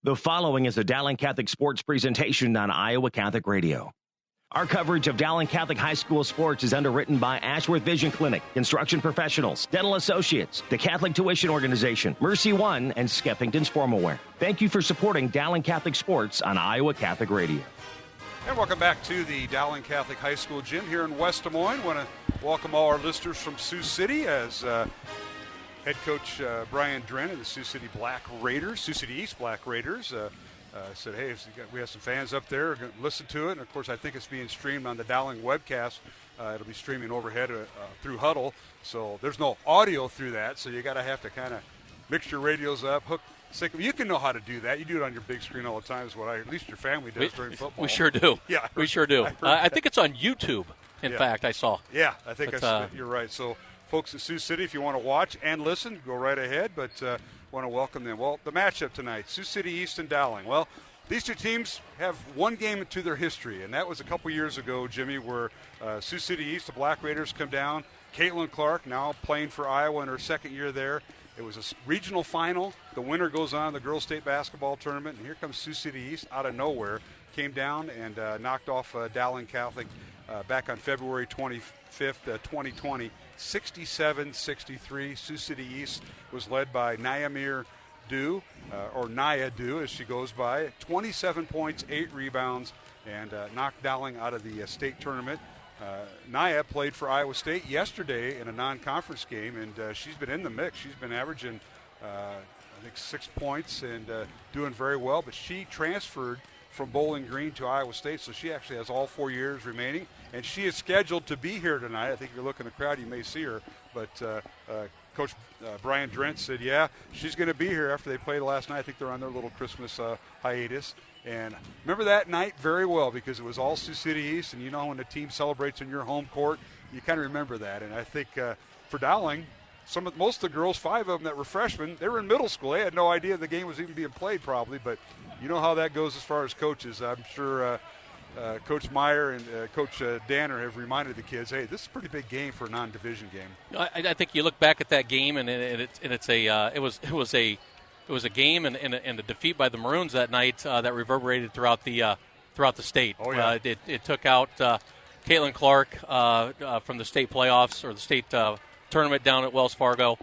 The following is a Dowling Catholic sports presentation on Iowa Catholic Radio. Our coverage of Dowling Catholic High School sports is underwritten by Ashworth Vision Clinic, Construction Professionals, Dental Associates, the Catholic Tuition Organization, Mercy One, and Skeffington's Formalware. Thank you for supporting Dowling Catholic sports on Iowa Catholic Radio. And welcome back to the Dowling Catholic High School gym here in West Des Moines. Want to welcome all our listeners from Sioux City as head coach Brian Drenn and the Sioux City East Black Raiders said, hey, we have some fans up there going to listen to it. And, of course, I think it's being streamed on the Dowling webcast. It'll be streaming overhead through Waddle. So there's no audio through that, so you got to have to kind of mix your radios up, you can know how to do that. You do it on your big screen all the time is what at least your family does during football. We sure do. Yeah. We sure do. I think it's on YouTube, in fact, I saw. Yeah, I think you're right. So, folks at Sioux City, if you want to watch and listen, go right ahead, but want to welcome them. Well, the matchup tonight, Sioux City East and Dowling. Well, these two teams have one game into their history, and that was a couple years ago, Jimmy, where Sioux City East, the Black Raiders, come down. Caitlin Clark, now playing for Iowa in her second year there. It was a regional final. The winner goes on to the girls' state basketball tournament, and here comes Sioux City East out of nowhere. Came down and knocked off Dowling Catholic back on February 25th, 2020. 67-63. Sioux City East was led by Nayamir Du, or Naya Du as she goes by. 27 points, 8 rebounds, and knocked Dowling out of the state tournament. Naya played for Iowa State yesterday in a non-conference game, and she's been in the mix. She's been averaging, I think, 6 points and doing very well. But she transferred from Bowling Green to Iowa State, so she actually has all 4 years remaining. And she is scheduled to be here tonight. I think if you look in the crowd, you may see her. But Coach Brian Drenn said, yeah, she's going to be here after they played last night. I think they're on their little Christmas hiatus. And remember that night very well because it was all Sioux City East. And you know when the team celebrates in your home court, you kind of remember that. And I think for Dowling, most of the girls, 5 of them that were freshmen, they were in middle school. They had no idea the game was even being played probably. But you know how that goes as far as coaches. I'm sure Coach Meyer and Coach Danner have reminded the kids, hey, this is a pretty big game for a non-division game. I think you look back at that game, and it was a game and a defeat by the Maroons that night that reverberated throughout the state. Oh, yeah. It took out Caitlin Clark from the state playoffs or the state tournament down at Wells Fargo.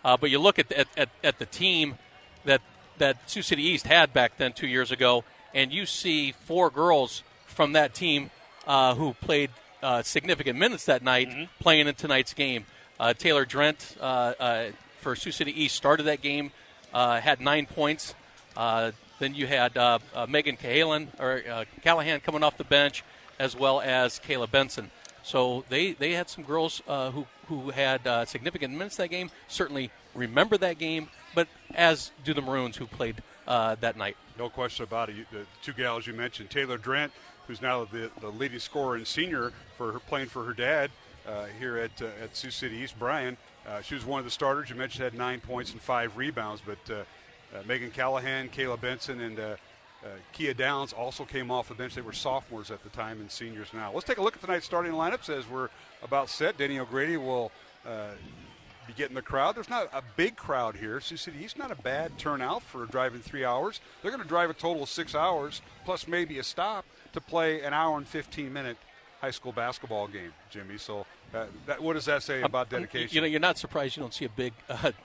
But you look at the team that Sioux City East had back then 2 years ago, and you see 4 girls from that team who played significant minutes that night playing in tonight's game. Taylor Drent for Sioux City East started that game, had 9 points. Then you had Megan Callahan coming off the bench, as well as Kayla Benson. So they had some girls who had significant minutes that game, certainly remember that game, but as do the Maroons who played that night. No question about it. The 2 gals you mentioned, Taylor Drent, who's now the leading scorer and senior for her playing for her dad here at Sioux City East, Brian. She was one of the starters. You mentioned had 9 points and 5 rebounds, but Megan Callahan, Kayla Benson, and Kia Downs also came off the bench. They were sophomores at the time and seniors now. Let's take a look at tonight's starting lineups as we're about set. Denny O'Grady will be getting the crowd. There's not a big crowd here. Sioux City East, not a bad turnout for driving 3 hours. They're going to drive a total of 6 hours, plus maybe a stop, to play an hour and 15-minute high school basketball game, Jimmy. So what does that say about dedication? You're not surprised you don't see a big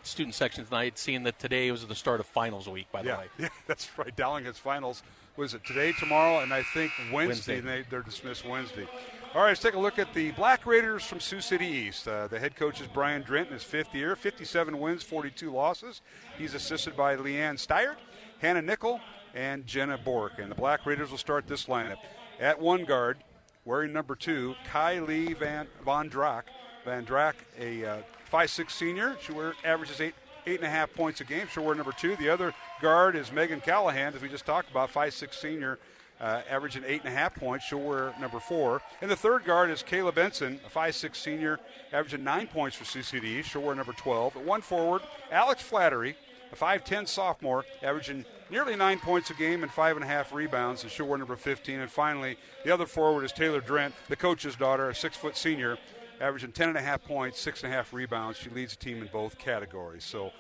student section tonight, seeing that today was the start of finals week, by the way. Yeah, that's right. Dowling has finals. What is it, today, tomorrow, and I think Wednesday. They're dismissed Wednesday. All right, let's take a look at the Black Raiders from Sioux City East. The head coach is Brian Drenn in his 5th year, 57 wins, 42 losses. He's assisted by Leanne Steyert, Hannah Nickel, and Jenna Bork. And the Black Raiders will start this lineup. At 1 guard, wearing number 2, Kylie Van Draak. Van Draak, a 5'6" senior. She averages 8.5 points a game. She'll wear number 2. The other guard is Megan Callahan, as we just talked about, 5'6" senior, averaging 8.5 points. She'll wear number 4. And the third guard is Kayla Benson, a 5'6" senior, averaging 9 points for Sioux City East. She'll wear number 12. At 1 forward, Alex Flattery, a 5'10" sophomore, averaging nearly 9 points a game and 5.5 rebounds, and she'll wear number 15. And finally, the other forward is Taylor Drent, the coach's daughter, a 6-foot senior, averaging 10.5 points, 6.5 rebounds. She leads the team in both categories. So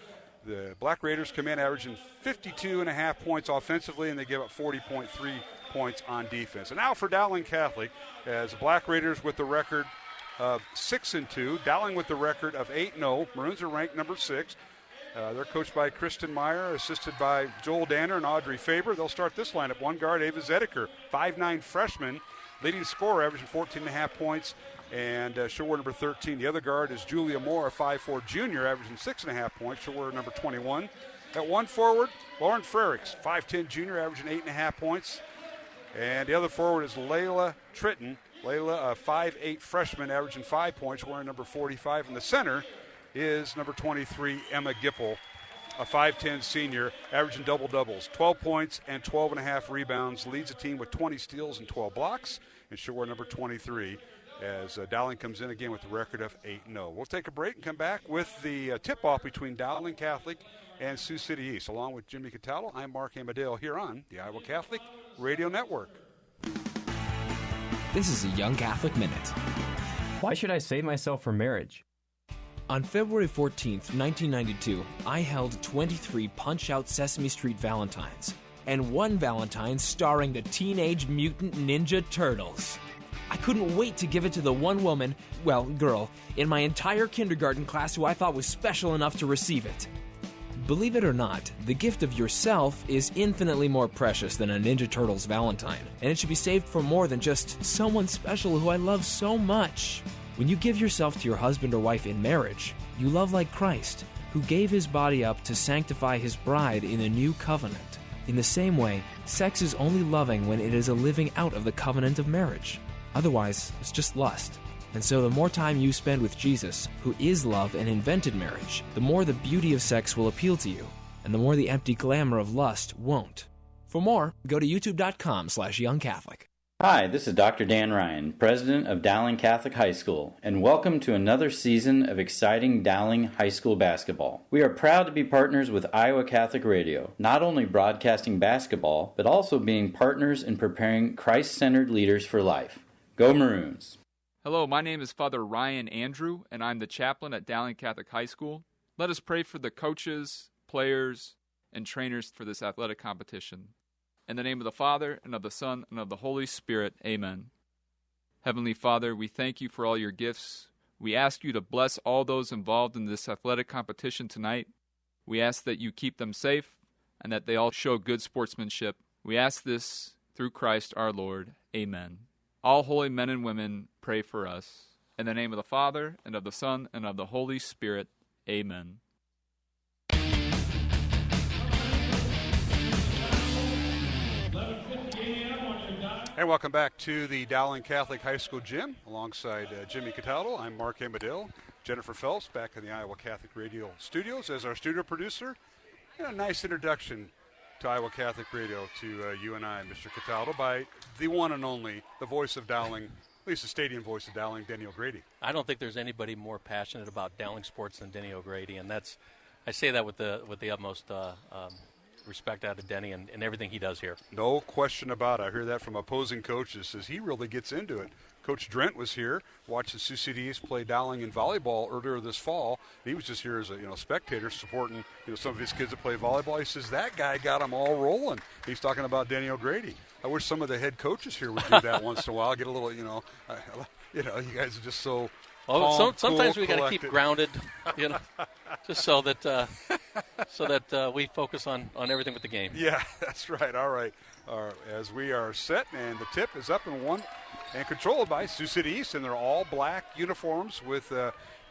The Black Raiders come in averaging 52.5 points offensively, and they give up 40.3 points on defense. And now for Dowling Catholic, as the Black Raiders with the record of 6-2, Dowling with the record of 8-0. Maroons are ranked number 6. They're coached by Kristen Meyer, assisted by Joel Danner and Audrey Faber. They'll start this lineup. One guard, Ava Zedeker, 5'9" freshman, leading scorer, averaging 14.5 points, and short number 13. The other guard is Julia Moore, a 5'4" junior, averaging 6.5 points, short number 21. At one forward, Lauren Frericks, 5'10" junior, averaging 8.5 points. And the other forward is Layla Tritton. Layla, a 5'8" freshman, averaging 5 points, wearing number 45. In the center is number 23, Emma Gipple, a 5'10" senior, averaging double-doubles, 12 points and 12.5 rebounds, leads the team with 20 steals and 12 blocks, and she'll wear number 23 as Dowling comes in again with a record of 8-0. We'll take a break and come back with the tip-off between Dowling Catholic and Sioux City East. Along with Jimmy Cataldo, I'm Mark Amadale here on the Iowa Catholic Radio Network. This is a Young Catholic Minute. Why should I save myself for marriage? On February 14th, 1992, I held 23 Punch-Out Sesame Street Valentines, and one Valentine starring the Teenage Mutant Ninja Turtles. I couldn't wait to give it to the one woman, well, girl, in my entire kindergarten class who I thought was special enough to receive it. Believe it or not, the gift of yourself is infinitely more precious than a Ninja Turtles Valentine, and it should be saved for more than just someone special who I love so much. When you give yourself to your husband or wife in marriage, you love like Christ, who gave his body up to sanctify his bride in a new covenant. In the same way, sex is only loving when it is a living out of the covenant of marriage. Otherwise, it's just lust. And so the more time you spend with Jesus, who is love and invented marriage, the more the beauty of sex will appeal to you, and the more the empty glamour of lust won't. For more, go to youtube.com/youngcatholic. Hi, this is Dr. Dan Ryan, president of Dowling Catholic High School, and welcome to another season of exciting Dowling High School basketball. We are proud to be partners with Iowa Catholic Radio, not only broadcasting basketball, but also being partners in preparing Christ-centered leaders for life. Go Maroons! Hello, my name is Father Ryan Andrew, and I'm the chaplain at Dowling Catholic High School. Let us pray for the coaches, players, and trainers for this athletic competition. In the name of the Father, and of the Son, and of the Holy Spirit, amen. Heavenly Father, we thank you for all your gifts. We ask you to bless all those involved in this athletic competition tonight. We ask that you keep them safe, and that they all show good sportsmanship. We ask this through Christ our Lord, amen. All holy men and women, pray for us. In the name of the Father, and of the Son, and of the Holy Spirit, amen. And welcome back to the Dowling Catholic High School gym. Alongside Jimmy Cataldo, I'm Mark Amadale. Jennifer Phelps back in the Iowa Catholic Radio studios as our studio producer. And a nice introduction to Iowa Catholic Radio to you and I, Mr. Cataldo, by the one and only, the voice of Dowling, at least the stadium voice of Dowling, Denny O'Grady. I don't think there's anybody more passionate about Dowling sports than Denny O'Grady, and I say that with the utmost respect out of Denny and everything he does here. No question about it. I hear that from opposing coaches. Says he really gets into it. Coach Drent was here, watched the Sioux City East play Dowling in volleyball earlier this fall. He was just here as a spectator supporting some of his kids that play volleyball. He says that guy got them all rolling. He's talking about Denny O'Grady. I wish some of the head coaches here would do that once in a while. Get a little, you guys are just so. Well, sometimes cool, we got to keep grounded, just so that we focus on everything with the game. Yeah, that's right. All right. As we are set, and the tip is up and one, and controlled by Sioux City East, and they're all black uniforms with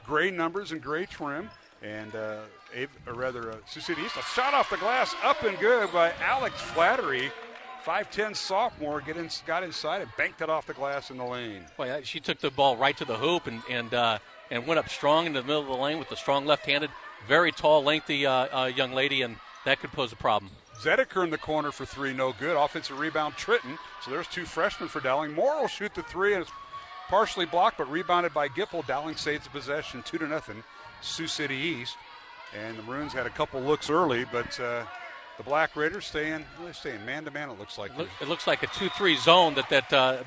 gray numbers and gray trim. And Sioux City East, a shot off the glass, up and good by Alex Flattery. 5'10" sophomore got inside and banked it off the glass in the lane. Boy, she took the ball right to the hoop and went up strong into the middle of the lane with the strong left-handed, very tall, lengthy young lady, and that could pose a problem. Zedeker in the corner for three, no good. Offensive rebound, Tritton. So there's two freshmen for Dowling. Moore will shoot the three, and it's partially blocked, but rebounded by Gipple. Dowling saves the possession, 2-0, Sioux City East. And the Maroons had a couple looks early, but the Black Raiders staying man-to-man, it looks like. It looks like a 2-3 zone, that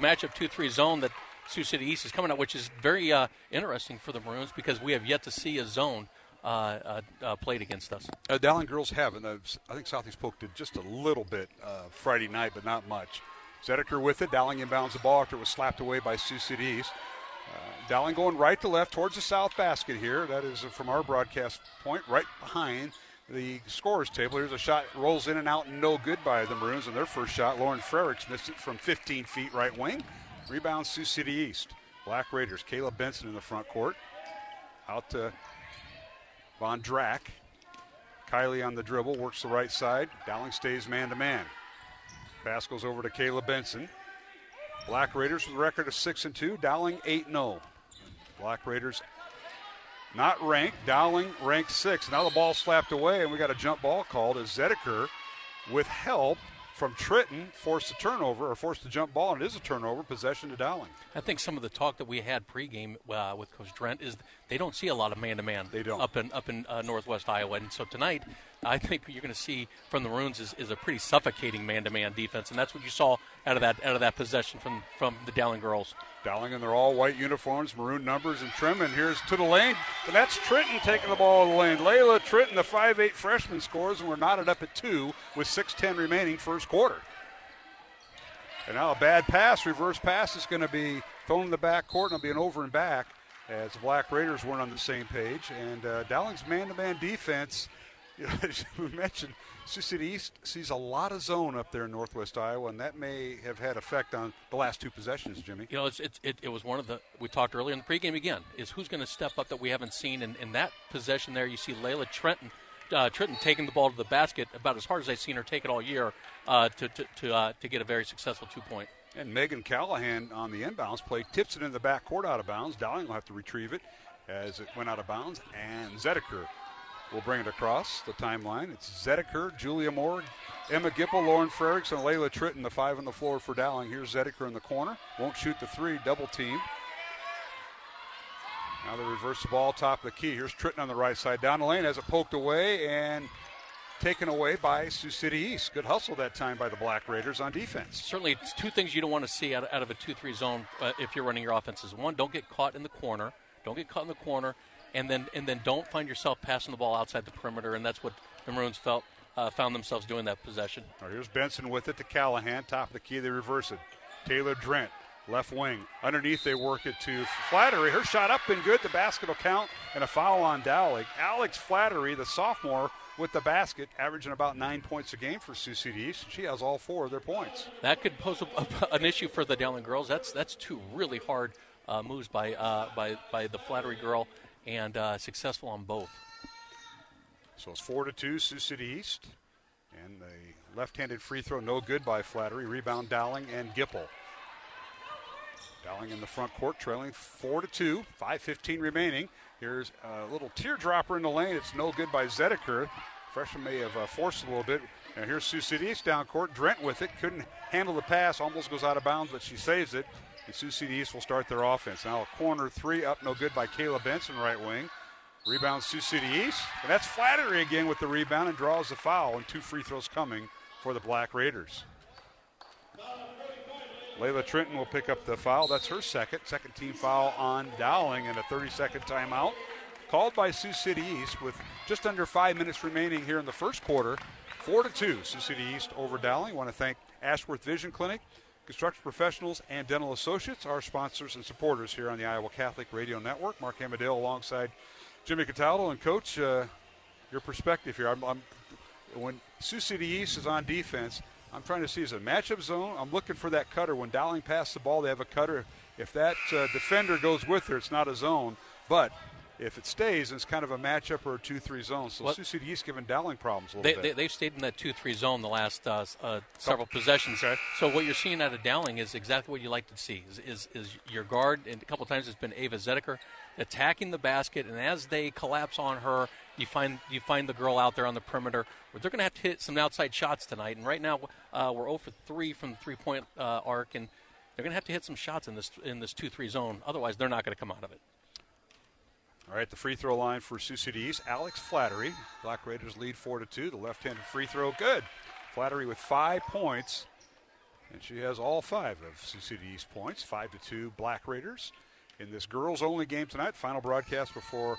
matchup 2-3 zone that Sioux City East is coming out, which is very interesting for the Maroons because we have yet to see a zone played against us. Dowling girls haven't. I think Southeast Polk did just a little bit Friday night, but not much. Zedeker with it. Dowling inbounds the ball after it was slapped away by Sioux City East. Dowling going right to left towards the south basket here. That is from our broadcast point, right behind the scorer's table. Here's a shot, rolls in and out, no good by the Maroons on their first shot. Lauren Frericks missed it from 15 feet right wing. Rebound Sioux City East. Black Raiders, Caleb Benson in the front court. Out to Von Drack. Kylie on the dribble, works the right side. Dowling stays man-to-man. Pass goes over to Caleb Benson. Black Raiders with a record of 6-2. Dowling 8-0. Black Raiders not ranked. Dowling ranked 6. Now the ball slapped away, and we got a jump ball called as Zedeker, with help from Tritton, forced the turnover, or forced the jump ball, and it is a turnover, possession to Dowling. I think some of the talk that we had pregame with Coach Drent is they don't see a lot of man-to-man up in northwest Iowa. And so tonight, I think what you're going to see from the Maroons is a pretty suffocating man-to-man defense, and that's what you saw out of that possession from the Dowling girls. Dowling in their all-white uniforms, maroon numbers and trim, and here's to the lane. And that's Tritton taking the ball to the lane. Layla Tritton, the 5'8 freshman, scores, and we're knotted up at 2 with 6:10 remaining first quarter. And now a bad pass, reverse pass is going to be thrown in the back court, and it'll be an over and back as the Black Raiders weren't on the same page. And Dowling's man-to-man defense, as we mentioned, Sioux City East sees a lot of zone up there in northwest Iowa, and that may have had effect on the last 2 possessions, Jimmy. You know, it was one of the, we talked earlier in the pregame again, is who's going to step up that we haven't seen. In that possession there, you see Layla Tritton taking the ball to the basket about as hard as I've seen her take it all year to get a very successful 2-point. And Megan Callahan on the inbounds play tips it in the back court out of bounds. Dowling will have to retrieve it as it went out of bounds, and Zedeker will bring it across the timeline. It's Zedeker, Julia Moore, Emma Gipple, Lauren Frericks, and Layla Tritton, the 5 on the floor for Dowling. Here's Zedeker in the corner. Won't shoot the 3, double team. Now they reverse the ball, top of the key. Here's Tritton on the right side. Down the lane, has it poked away and taken away by Sioux City East. Good hustle that time by the Black Raiders on defense. Certainly, it's 2 things you don't want to see out of a 2-3 zone if you're running your offenses. One, don't get caught in the corner. And then don't find yourself passing the ball outside the perimeter, and that's what the Maroons found themselves doing that possession. All right, here's Benson with it to Callahan. Top of the key, they reverse it. Taylor Drent, left wing. Underneath, they work it to Flattery. Her shot up and good. The basket will count, and a foul on Dowling. Alex Flattery, the sophomore, with the basket, averaging about 9 points a game for Sioux City East. She has all 4 of their points. That could pose an issue for the Dowling girls. That's 2 really hard moves by the Flattery girl, and successful on both. So it's 4-2, Sioux City East. And the left-handed free throw, no good by Flattery. Rebound Dowling and Gipple. Dowling in the front court, trailing 4-2, 5:15 remaining. Here's a little teardropper in the lane. It's no good by Zedeker. Freshman may have forced it a little bit. And here's Sioux City East down court. Drent with it. Couldn't handle the pass. Almost goes out of bounds, but she saves it. And Sioux City East will start their offense. Now a corner 3 up, no good by Caleb Benson, right wing. Rebound Sioux City East. And that's Flattery again with the rebound and draws the foul. And 2 free throws coming for the Black Raiders. Layla Tritton will pick up the foul. That's her second team foul on Dowling, and a 30-second timeout called by Sioux City East with just under 5 minutes remaining here in the first quarter. 4-2, Sioux City East over Dowling. I want to thank Ashworth Vision Clinic, Construction Professionals, and Dental Associates, our sponsors and supporters here on the Iowa Catholic Radio Network. Mark Amadale alongside Jimmy Cataldo. And Coach, your perspective here. When Sioux City East is on defense, I'm trying to see, is it a matchup zone? I'm looking for that cutter. When Dowling passes the ball, they have a cutter. If that defender goes with her, it's not a zone. But if it stays, it's kind of a matchup or a 2-3 zone. So Sioux City East giving Dowling problems a little bit. They've stayed in that 2-3 zone the last several possessions. Okay. So what you're seeing out of Dowling is exactly what you like to see, is your guard, and a couple times it's been Ava Zedeker, attacking the basket, and as they collapse on her, you find the girl out there on the perimeter. They're going to have to hit some outside shots tonight, and right now we're 0 for 3 from the three-point arc, and they're going to have to hit some shots in this 2-3 zone. Otherwise, they're not going to come out of it. All right, the free throw line for Sioux City East, Alex Flattery. Black Raiders lead 4-2. The left-handed free throw, good. Flattery with 5 points, and she has all 5 of Sioux City East points. 5-2 Black Raiders in this girls-only game tonight. Final broadcast before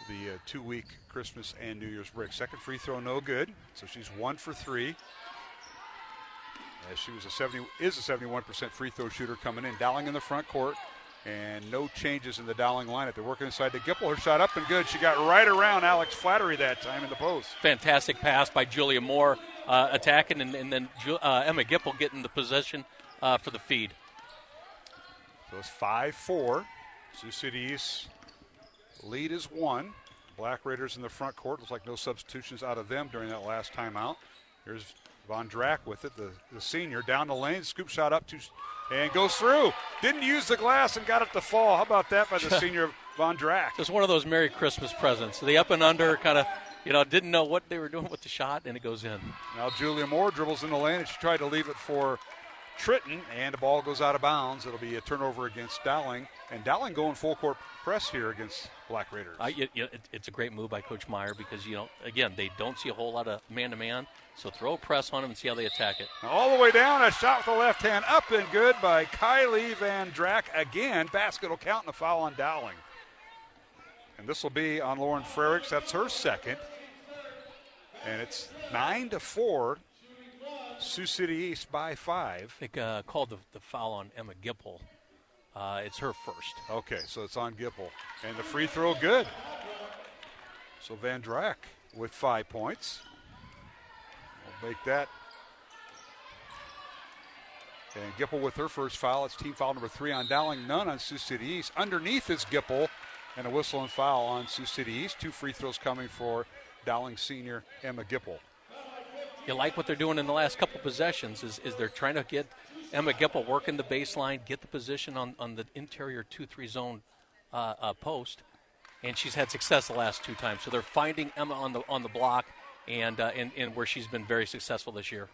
the 2-week Christmas and New Year's break. Second free throw, no good. So she's 1 for 3. As she was a 71% free throw shooter coming in. Dowling in the front court, and no changes in the Dowling lineup. They're working inside to Gipple. Her shot up and good. She got right around Alex Flattery that time in the post. Fantastic pass by Julia Moore attacking, and then Emma Gipple getting the possession for the feed. So it's 5-4. Sioux City East lead is 1. Black Raiders in the front court. Looks like no substitutions out of them during that last timeout. Here's Von Drack with it, the senior, down the lane, scoop shot up and goes through. Didn't use the glass and got it to fall. How about that by the senior Von Drack? Just one of those Merry Christmas presents. The up and under kind of, didn't know what they were doing with the shot, and it goes in. Now Julia Moore dribbles in the lane, and she tried to leave it for Tritton, and the ball goes out of bounds. It'll be a turnover against Dowling, and Dowling going full court press here against Black Raiders. It's a great move by Coach Meyer because, again, they don't see a whole lot of man-to-man, so throw a press on them and see how they attack it. All the way down, a shot with the left hand, up and good by Kylie Van Drack. Again, basket will count and a foul on Dowling. And this will be on Lauren Frericks. That's her second. And it's 9-4. Sioux City East by 5. They called the foul on Emma Gipple. It's her first. Okay, so it's on Gipple. And the free throw, good. So Van Drack with 5 points. We'll make that. And Gipple with her first foul. It's team foul number 3 on Dowling, none on Sioux City East. Underneath is Gipple, and a whistle and foul on Sioux City East. 2 free throws coming for Dowling senior Emma Gipple. You like what they're doing in the last couple possessions is they're trying to get Emma Gipple working the baseline, get the position on the interior 2-3 zone post, and she's had success the last 2 times. So they're finding Emma on the block and where she's been very successful this year.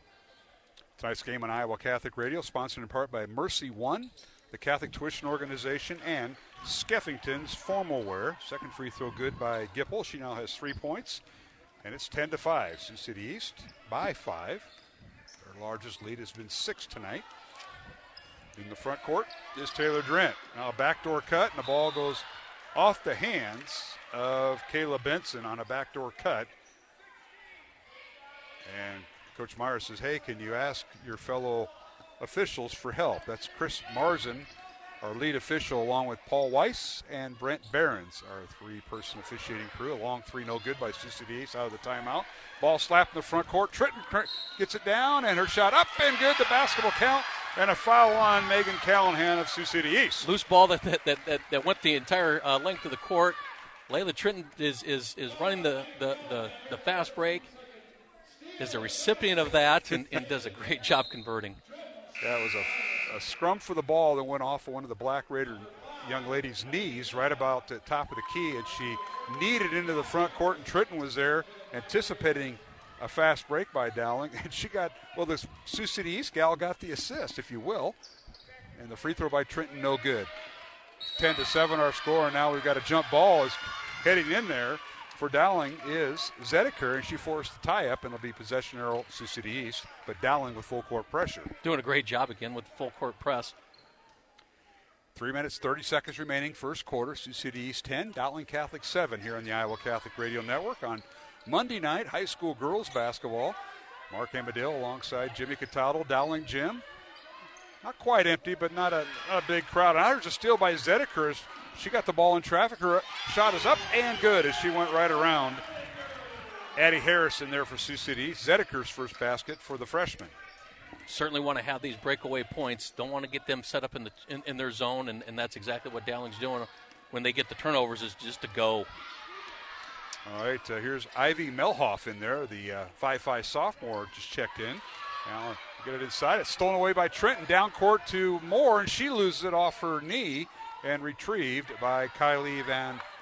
Tonight's game on Iowa Catholic Radio, sponsored in part by Mercy One, the Catholic Tuition Organization, and Skeffington's Formal Wear. Second free throw good by Gipple. She now has 3 points. And it's 10-5. Sioux City East by 5. Their largest lead has been 6 tonight. In the front court is Taylor Drent. Now a backdoor cut, and the ball goes off the hands of Kayla Benson on a backdoor cut. And Coach Meyer says, hey, can you ask your fellow officials for help? That's Chris Marzin, our lead official, along with Paul Weiss and Brent Behrens, our 3-person officiating crew. A long 3, no good by Sioux City East out of the timeout. Ball slapped in the front court. Tritton gets it down, and her shot up and good. The basketball count, and a foul on Megan Callahan of Sioux City East. Loose ball that went the entire length of the court. Layla Tritton is running the fast break, is a recipient of that, and does a great job converting. That was a scrum for the ball that went off of one of the Black Raider young lady's knees right about the top of the key, and she kneed it into the front court, and Tritton was there anticipating a fast break by Dowling, and she got, this Sioux City East gal got the assist, if you will, and the free throw by Tritton, no good. 10-7 our score, and now we've got a jump ball is heading in there for Dowling is Zedeker, and she forced the tie-up, and it'll be possession arrow Sioux City East, but Dowling with full court pressure. Doing a great job again with full court press. 3 minutes, 30 seconds remaining, first quarter. Sioux City East 10, Dowling Catholic 7 here on the Iowa Catholic Radio Network. On Monday night, high school girls basketball. Mark Amadale alongside Jimmy Cataldo, Dowling Gym. Not quite empty, but not a big crowd. And there's a steal by Zedeker. She got the ball in traffic. Her shot is up and good as she went right around Addie Harrison there for Sioux City East. Zedeker's first basket for the freshman. Certainly want to have these breakaway points. Don't want to get them set up in their zone, and that's exactly what Dowling's doing when they get the turnovers, is just to go. All right, here's Ivy Melhoff in there, the 5'5 sophomore just checked in. Now get it inside. It's stolen away by Trenton. Down court to Moore, and she loses it off her knee and retrieved by Kylie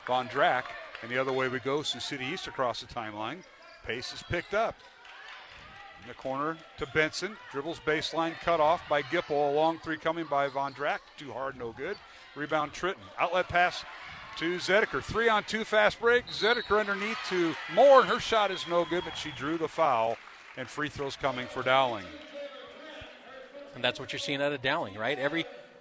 Von Drack. And the other way we go, Sioux City East across the timeline. Pace is picked up. In the corner to Benson. Dribbles baseline, cut off by Gipple. A long 3 coming by Von Drack. Too hard, no good. Rebound Tritton. Outlet pass to Zedeker. 3-on-2 fast break. Zedeker underneath to Moore, and her shot is no good, but she drew the foul. And free throws coming for Dowling. And that's what you're seeing out of Dowling, right?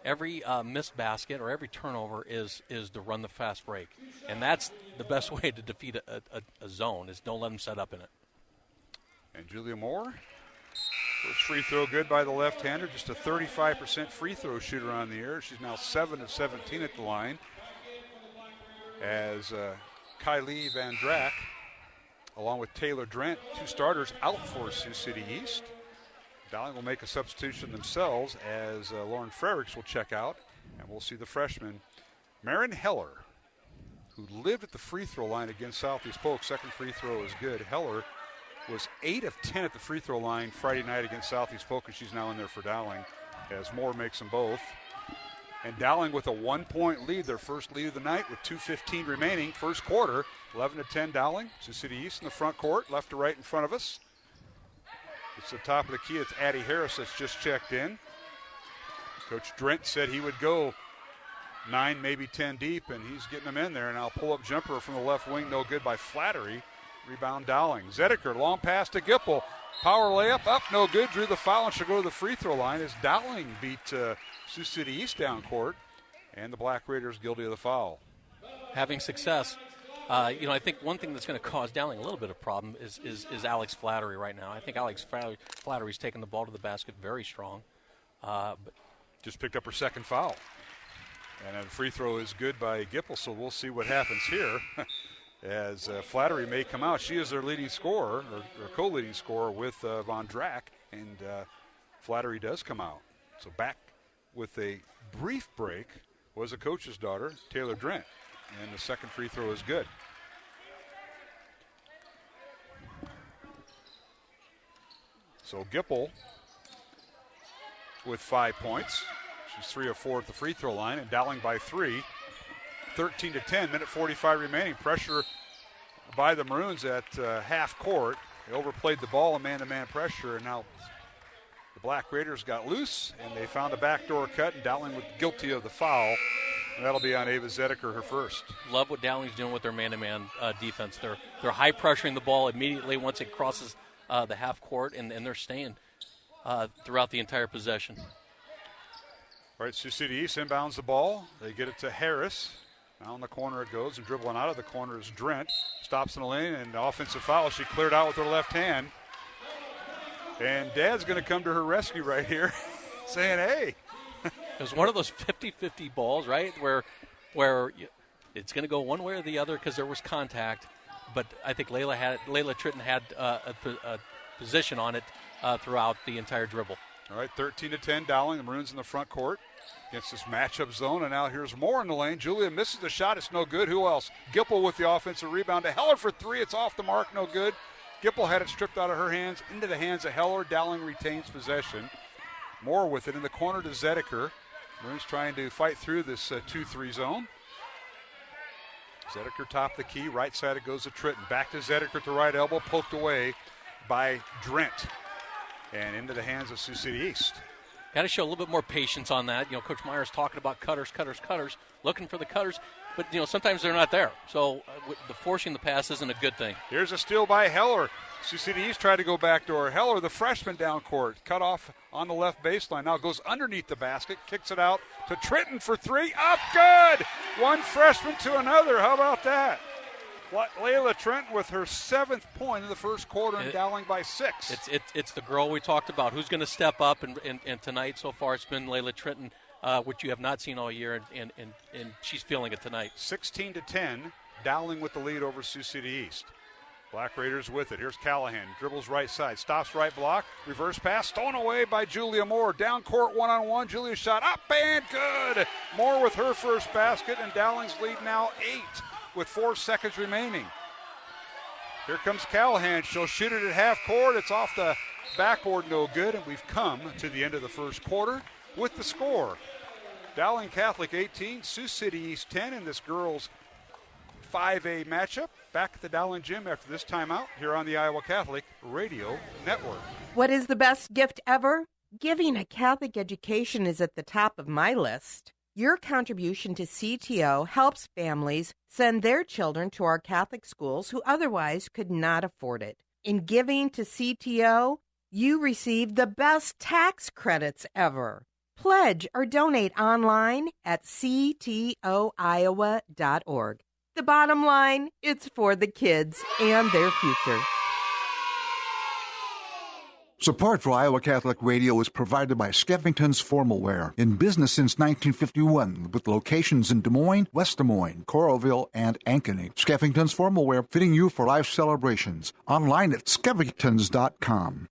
every missed basket or every turnover is to run the fast break. And that's the best way to defeat a zone, is don't let them set up in it. And Julia Moore, first free throw good by the left-hander, just a 35% free throw shooter on the air. She's now 7 of 17 at the line. As Kylie Van Drack, along with Taylor Drent, two starters out for Sioux City East. Dowling will make a substitution themselves as Lauren Frericks will check out, and we'll see the freshman Marin Heller, who lived at the free throw line against Southeast Polk. Second free throw is good. Heller was 8 of 10 at the free throw line Friday night against Southeast Polk, and she's now in there for Dowling as Moore makes them both. And Dowling with a 1-point lead, their first lead of the night with 2:15 remaining. First quarter, 11-10 Dowling. Sioux City East in the front court, left to right in front of us. It's the top of the key. It's Addie Harris that's just checked in. Coach Drent said he would go 9, maybe 10 deep, and he's getting them in there. And I'll pull up jumper from the left wing, no good by Flattery. Rebound Dowling. Zedeker, long pass to Gipple. Power layup, up, no good. Drew the foul and should go to the free throw line as Dowling beat Sioux City East down court. And the Black Raiders guilty of the foul. Having success. I think one thing that's going to cause Dowling a little bit of problem is Alex Flattery right now. I think Alex Flattery's taking the ball to the basket very strong. But just picked up her second foul. And a free throw is good by Gipple, so we'll see what happens here. As Flattery may come out. She is their leading scorer, or co-leading scorer with Von Drack, and Flattery does come out. So back with a brief break was a coach's daughter, Taylor Drent, and the second free throw is good. So Gipple with 5 points. She's 3 of 4 at the free throw line, and Dowling by 3. 13-10, minute 45 remaining. Pressure by the Maroons at half court. They overplayed the ball in man-to-man pressure, and now the Black Raiders got loose, and they found a backdoor cut, and Dowling was guilty of the foul, and that'll be on Ava Zedeker, her first. Love what Dowling's doing with their man-to-man defense. They're high pressuring the ball immediately once it crosses the half court, and they're staying throughout the entire possession. All right, Sioux City East inbounds the ball. They get it to Harris. Now in the corner it goes, and dribbling out of the corner is Drent. Stops in the lane, and offensive foul. She cleared out with her left hand. And Dad's going to come to her rescue right here, saying, hey. It was one of those 50-50 balls, right, where it's going to go one way or the other because there was contact. But I think Layla Tritton had a position on it throughout the entire dribble. All right, 13-10, Dowling. The Maroons in the front court against this matchup zone, and now here's Moore in the lane. Julia misses the shot. It's no good. Who else? Gipple with the offensive rebound to Heller for 3. It's off the mark. No good. Gipple had it stripped out of her hands into the hands of Heller. Dowling retains possession. Moore with it in the corner to Zedeker. Maroons trying to fight through this 2-3 zone. Zedeker top the key. Right side it goes to Tritton. Back to Zedeker at the right elbow. Poked away by Drent. And into the hands of Sioux City East. Got to show a little bit more patience on that. Coach Meyer's talking about cutters, looking for the cutters. But, sometimes they're not there. So the forcing the pass isn't a good thing. Here's a steal by Heller. Sioux City East tried to go backdoor. Heller, the freshman down court, cut off on the left baseline. Now goes underneath the basket, kicks it out to Tritton for 3. Up, good! One freshman to another. How about that? Layla Tritton with her 7th point in the first quarter and Dowling by 6. It's the girl we talked about. Who's going to step up? And tonight so far it's been Layla Tritton, which you have not seen all year, and she's feeling it tonight. 16-10, Dowling with the lead over Sioux City East. Black Raiders with it. Here's Callahan. Dribbles right side. Stops right block. Reverse pass. Stolen away by Julia Moore. Down court one-on-one. Julia shot up and good. Moore with her first basket, and Dowling's lead now 8 with 4 seconds remaining. Here comes Callahan. She'll shoot it at half court. It's off the backboard, no good. And we've come to the end of the first quarter with the score. Dowling Catholic 18, Sioux City East 10 in this girls 5A matchup. Back at the Dowling Gym after this timeout here on the Iowa Catholic Radio Network. What is the best gift ever? Giving a Catholic education is at the top of my list. Your contribution to CTO helps families send their children to our Catholic schools who otherwise could not afford it. In giving to CTO, you receive the best tax credits ever. Pledge or donate online at ctoiowa.org. The bottom line, it's for the kids and their future. Support for Iowa Catholic Radio is provided by Skeffington's Formal Wear, in business since 1951, with locations in Des Moines, West Des Moines, Coralville, and Ankeny. Skeffington's Formal Wear, fitting you for life celebrations. Online at skeffingtons.com.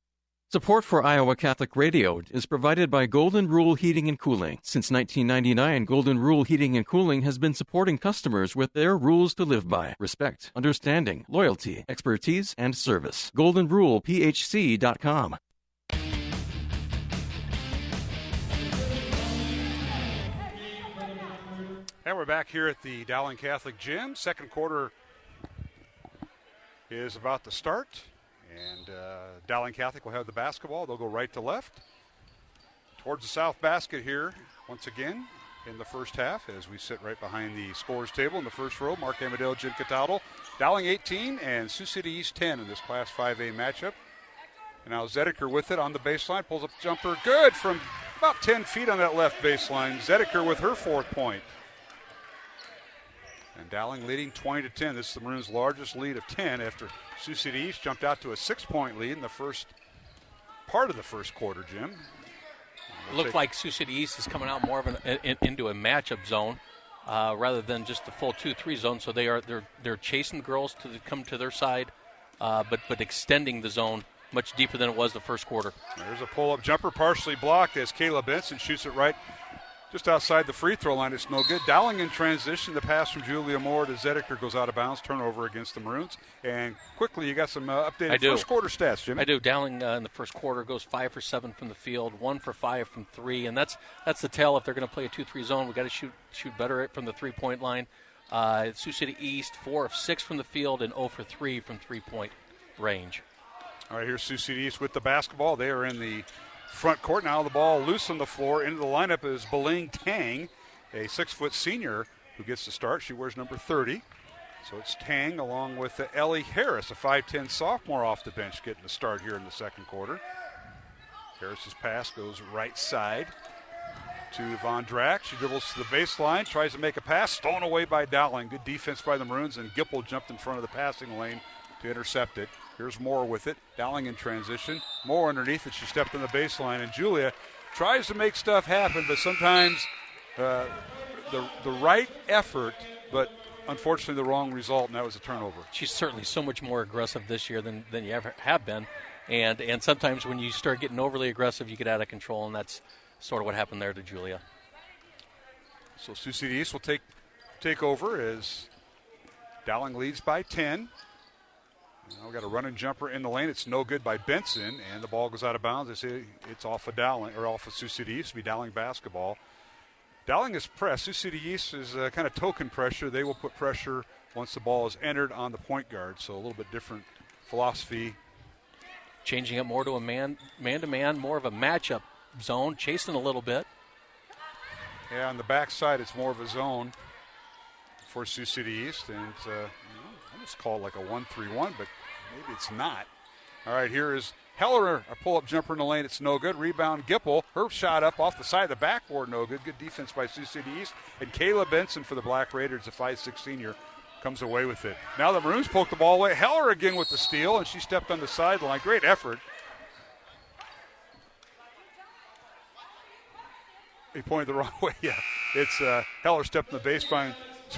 Support for Iowa Catholic Radio is provided by Golden Rule Heating and Cooling. Since 1999, Golden Rule Heating and Cooling has been supporting customers with their rules to live by: respect, understanding, loyalty, expertise, and service. GoldenRulePHC.com. And we're back here at the Dowling Catholic Gym. Second quarter is about to start. And Dowling Catholic will have the basketball. They'll go right to left towards the south basket here once again in the first half as we sit right behind the scorers table in the first row. Mark Amadeo, Jim Cataldo. Dowling 18 and Sioux City East 10 in this Class 5A matchup. And now Zedeker with it on the baseline. Pulls up jumper. Good from about 10 feet on that left baseline. Zedeker with her fourth point. And Dowling leading 20-10. This is the Maroons' largest lead of 10 after Sioux City East jumped out to a 6-point lead in the first part of the first quarter, Jim. It looked like Sioux City East is coming out more of into a matchup zone rather than just the full 2-3 zone. So they're chasing the girls to come to their side, but extending the zone much deeper than it was the first quarter. There's a pull-up jumper partially blocked as Kayla Benson shoots it right just outside the free throw line. It's no good. Dowling in transition. The pass from Julia Moore to Zedeker goes out of bounds. Turnover against the Maroons. And quickly, you got some updated first quarter stats, Jimmy. I do. Dowling in the first quarter goes 5 for 7 from the field, 1 for 5 from 3, and that's the tell. If they're going to play a 2-3 zone, we've got to shoot better from the 3-point line. Sioux City East, 4 of 6 from the field and 0 for 3 from 3-point range. All right, here's Sioux City East with the basketball. They are in the front court. Now the ball loose on the floor. Into the lineup is Beling Tang, a 6-foot senior who gets to start. She wears number 30. So it's Tang along with Ellie Harris, a 5'10 sophomore off the bench, getting the start here in the second quarter. Harris's pass goes right side to Von Drack. She dribbles to the baseline, tries to make a pass, stolen away by Dowling. Good defense by the Maroons, and Gipple jumped in front of the passing lane to intercept it. Here's Moore with it. Dowling in transition. Moore underneath it. She stepped on the baseline. And Julia tries to make stuff happen, but sometimes the right effort, but unfortunately the wrong result, and that was a turnover. She's certainly so much more aggressive this year than you ever have been. And sometimes when you start getting overly aggressive, you get out of control, and that's sort of what happened there to Julia. So Sioux City East will take over as Dowling leads by 10. Now we got a running jumper in the lane. It's no good by Benson, and the ball goes out of bounds. They say it's off of Dowling, or off of Sioux City East. To be Dowling basketball. Dowling is pressed. Sioux City East is kind of token pressure. They will put pressure once the ball is entered on the point guard. So a little bit different philosophy. Changing it more to a man-to-man, more of a matchup zone, chasing a little bit. Yeah, on the backside, it's more of a zone for Sioux City East, and I almost call it like a 1-3-1, but maybe it's not. All right, here is Heller, a pull-up jumper in the lane. It's no good. Rebound, Gipple. Her shot up off the side of the backboard, no good. Good defense by Sioux City East. And Kayla Benson for the Black Raiders, a 5'6" senior, comes away with it. Now the Maroons poke the ball away. Heller again with the steal, and she stepped on the sideline. Great effort. He pointed the wrong way. Yeah, it's Heller stepped on the baseline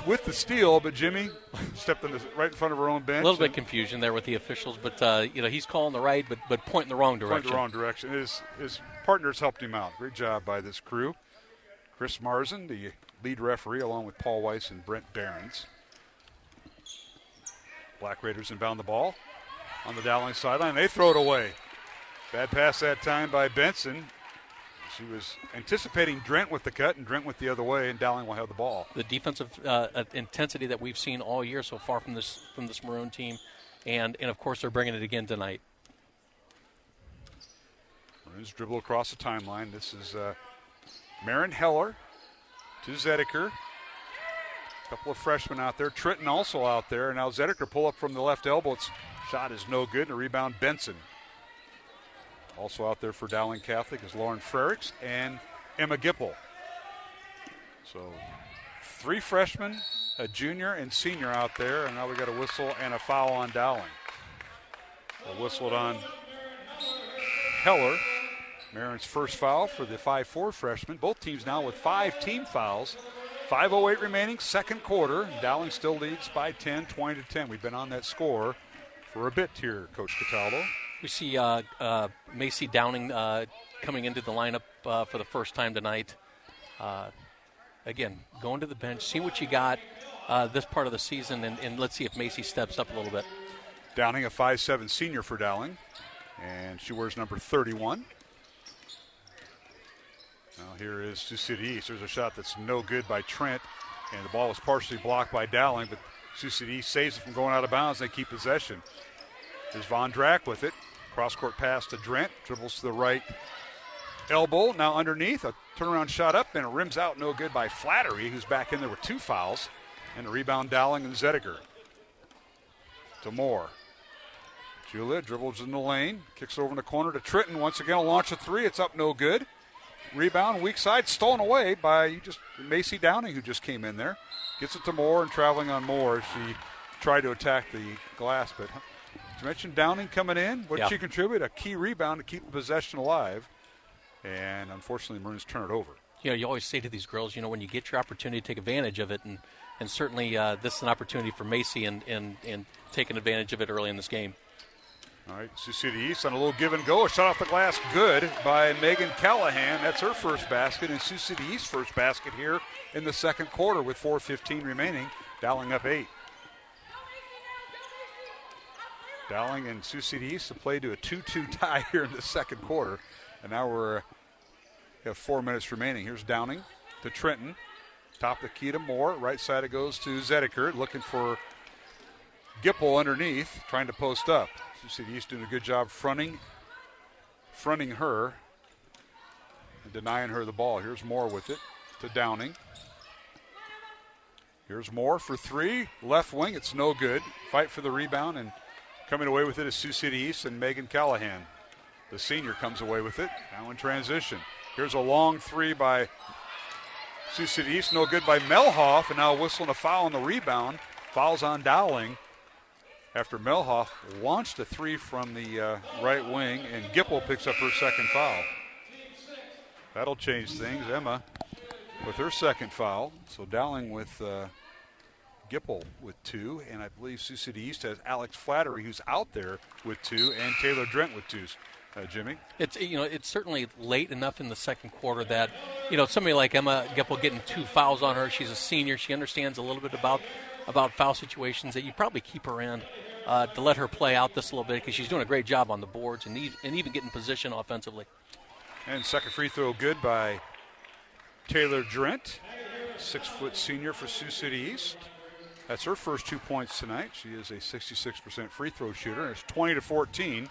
with the steal, but Jimmy stepped right in front of her own bench. A little bit of confusion there with the officials, but he's calling the right, but pointing the wrong direction. Pointing the wrong direction. His partners helped him out. Great job by this crew. Chris Marzin, the lead referee, along with Paul Weiss and Brent Behrens. Black Raiders inbound the ball on the Dowling sideline. They throw it away. Bad pass that time by Benson. She was anticipating Drent with the cut, and Drent went the other way, and Dowling will have the ball. The defensive intensity that we've seen all year so far from this Maroon team, and of course they're bringing it again tonight. Maroons dribble across the timeline. This is Marin Heller to Zedeker. A couple of freshmen out there. Trenton also out there. And now Zedeker pull up from the left elbow. Shot is no good, and a rebound Benson. Also out there for Dowling Catholic is Lauren Frericks and Emma Gipple. So 3 freshmen, a junior and senior out there, and now we got a whistle and a foul on Dowling. A whistled on Heller. Marin's first foul for the 5'4" freshman. Both teams now with 5 team fouls. 5:08 remaining, second quarter. Dowling still leads by 10, 20-10. We've been on that score for a bit here, Coach Cataldo. We see Macy Downing coming into the lineup for the first time tonight. Again, going to the bench, see what you got this part of the season, and let's see if Macy steps up a little bit. Downing, a 5'7" senior for Dowling, and she wears number 31. Now here is Sioux City East. There's a shot that's no good by Trent, and the ball was partially blocked by Dowling, but Sioux City East saves it from going out of bounds. They keep possession. There's Von Drack with it. Cross-court pass to Drent. Dribbles to the right elbow. Now underneath. A turnaround shot up, and it rims out no good by Flattery, who's back in there with 2 fouls. And a rebound Dowling and Zediger. To Moore. Julia dribbles in the lane. Kicks over in the corner to Tritton. Once again, a launch of 3. It's up no good. Rebound, weak side, stolen away by Macy Downing, who just came in there. Gets it to Moore, and traveling on Moore. She tried to attack the glass, but you mentioned Downing coming in. What did she contribute? A key rebound to keep the possession alive. And unfortunately, Maroons turn it over. You know, you always say to these girls, when you get your opportunity, take advantage of it. And certainly this is an opportunity for Macy and taking advantage of it early in this game. All right, Sioux City East on a little give and go. A shot off the glass, good by Megan Callahan. That's her first basket, and Sioux City East's first basket here in the second quarter with 4:15 remaining. Dowling up 8. Dowling and Sioux City East have played to a 2-2 tie here in the second quarter, and now we have 4 minutes remaining. Here's Downing to Trenton. Top of the key to Moore. Right side it goes to Zediker, looking for Gipple underneath, trying to post up. Sioux City East doing a good job fronting her and denying her the ball. Here's Moore with it to Downing. Here's Moore for 3. Left wing, it's no good. Fight for the rebound, and coming away with it is Sioux City East and Megan Callahan. The senior comes away with it. Now in transition. Here's a long 3 by Sioux City East. No good by Melhoff, and now whistling a foul on the rebound. Fouls on Dowling after Melhoff launched a 3 from the right wing, and Gipple picks up her second foul. That'll change things. Emma with her second foul. So Dowling with Gipple with 2, and I believe Sioux City East has Alex Flattery, who's out there with 2, and Taylor Drent with 2. Jimmy? It's certainly late enough in the second quarter that, somebody like Emma Gipple getting 2 fouls on her. She's a senior. She understands a little bit about foul situations, that you probably keep her in to let her play out this a little bit, because she's doing a great job on the boards and even getting position offensively. And second free throw good by Taylor Drent, 6-foot senior for Sioux City East. That's her first 2 points tonight. She is a 66% free throw shooter. It's 20-14.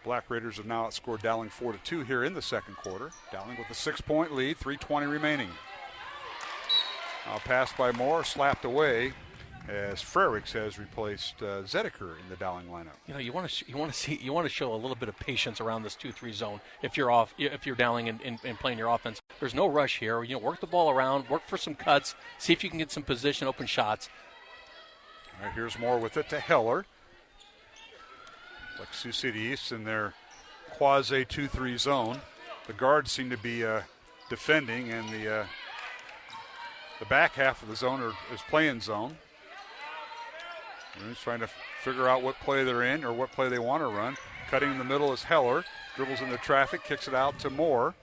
Black Raiders have now outscored Dowling 4-2 here in the second quarter. Dowling with a 6-point lead, 3:20 remaining. Now passed by Moore, slapped away as Frericks has replaced Zediker in the Dowling lineup. You want to show a little bit of patience around this 2-3 zone. If you're Dowling and playing your offense, there's no rush here. Work the ball around, work for some cuts, see if you can get some position, open shots. All right, here's Moore with it to Heller. Like Sioux City East in their quasi 2-3 zone. The guards seem to be defending, and the back half of the zone is playing zone. He's trying to figure out what play they're in or what play they want to run. Cutting in the middle is Heller. Dribbles into traffic, kicks it out to Moore.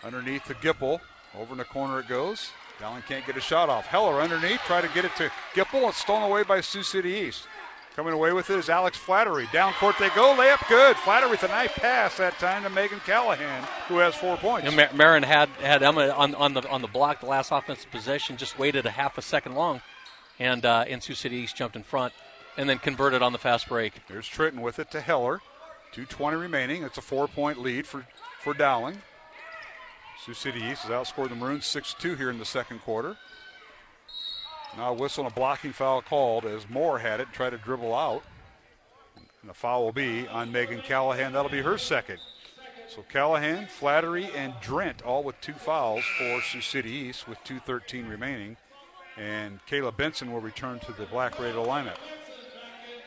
Underneath to Gipple. Over in the corner it goes. Dowling can't get a shot off. Heller underneath, try to get it to Gipple. It's stolen away by Sioux City East. Coming away with it is Alex Flattery. Down court they go. Layup good. Flattery with a nice pass that time to Megan Callahan, who has 4 points. Marin had Emma on the block the last offensive possession, just waited a half a second long, and Sioux City East jumped in front and then converted on the fast break. Here's Tritton with it to Heller. 2:20 remaining. It's a 4-point lead for Dowling. Sioux City East has outscored the Maroons 6-2 here in the second quarter. Now a whistle and a blocking foul called as Moore had it, tried to dribble out. And the foul will be on Megan Callahan. That'll be her second. So Callahan, Flattery, and Drent all with 2 fouls for Sioux City East with 2:13 remaining. And Kayla Benson will return to the Black Raider lineup,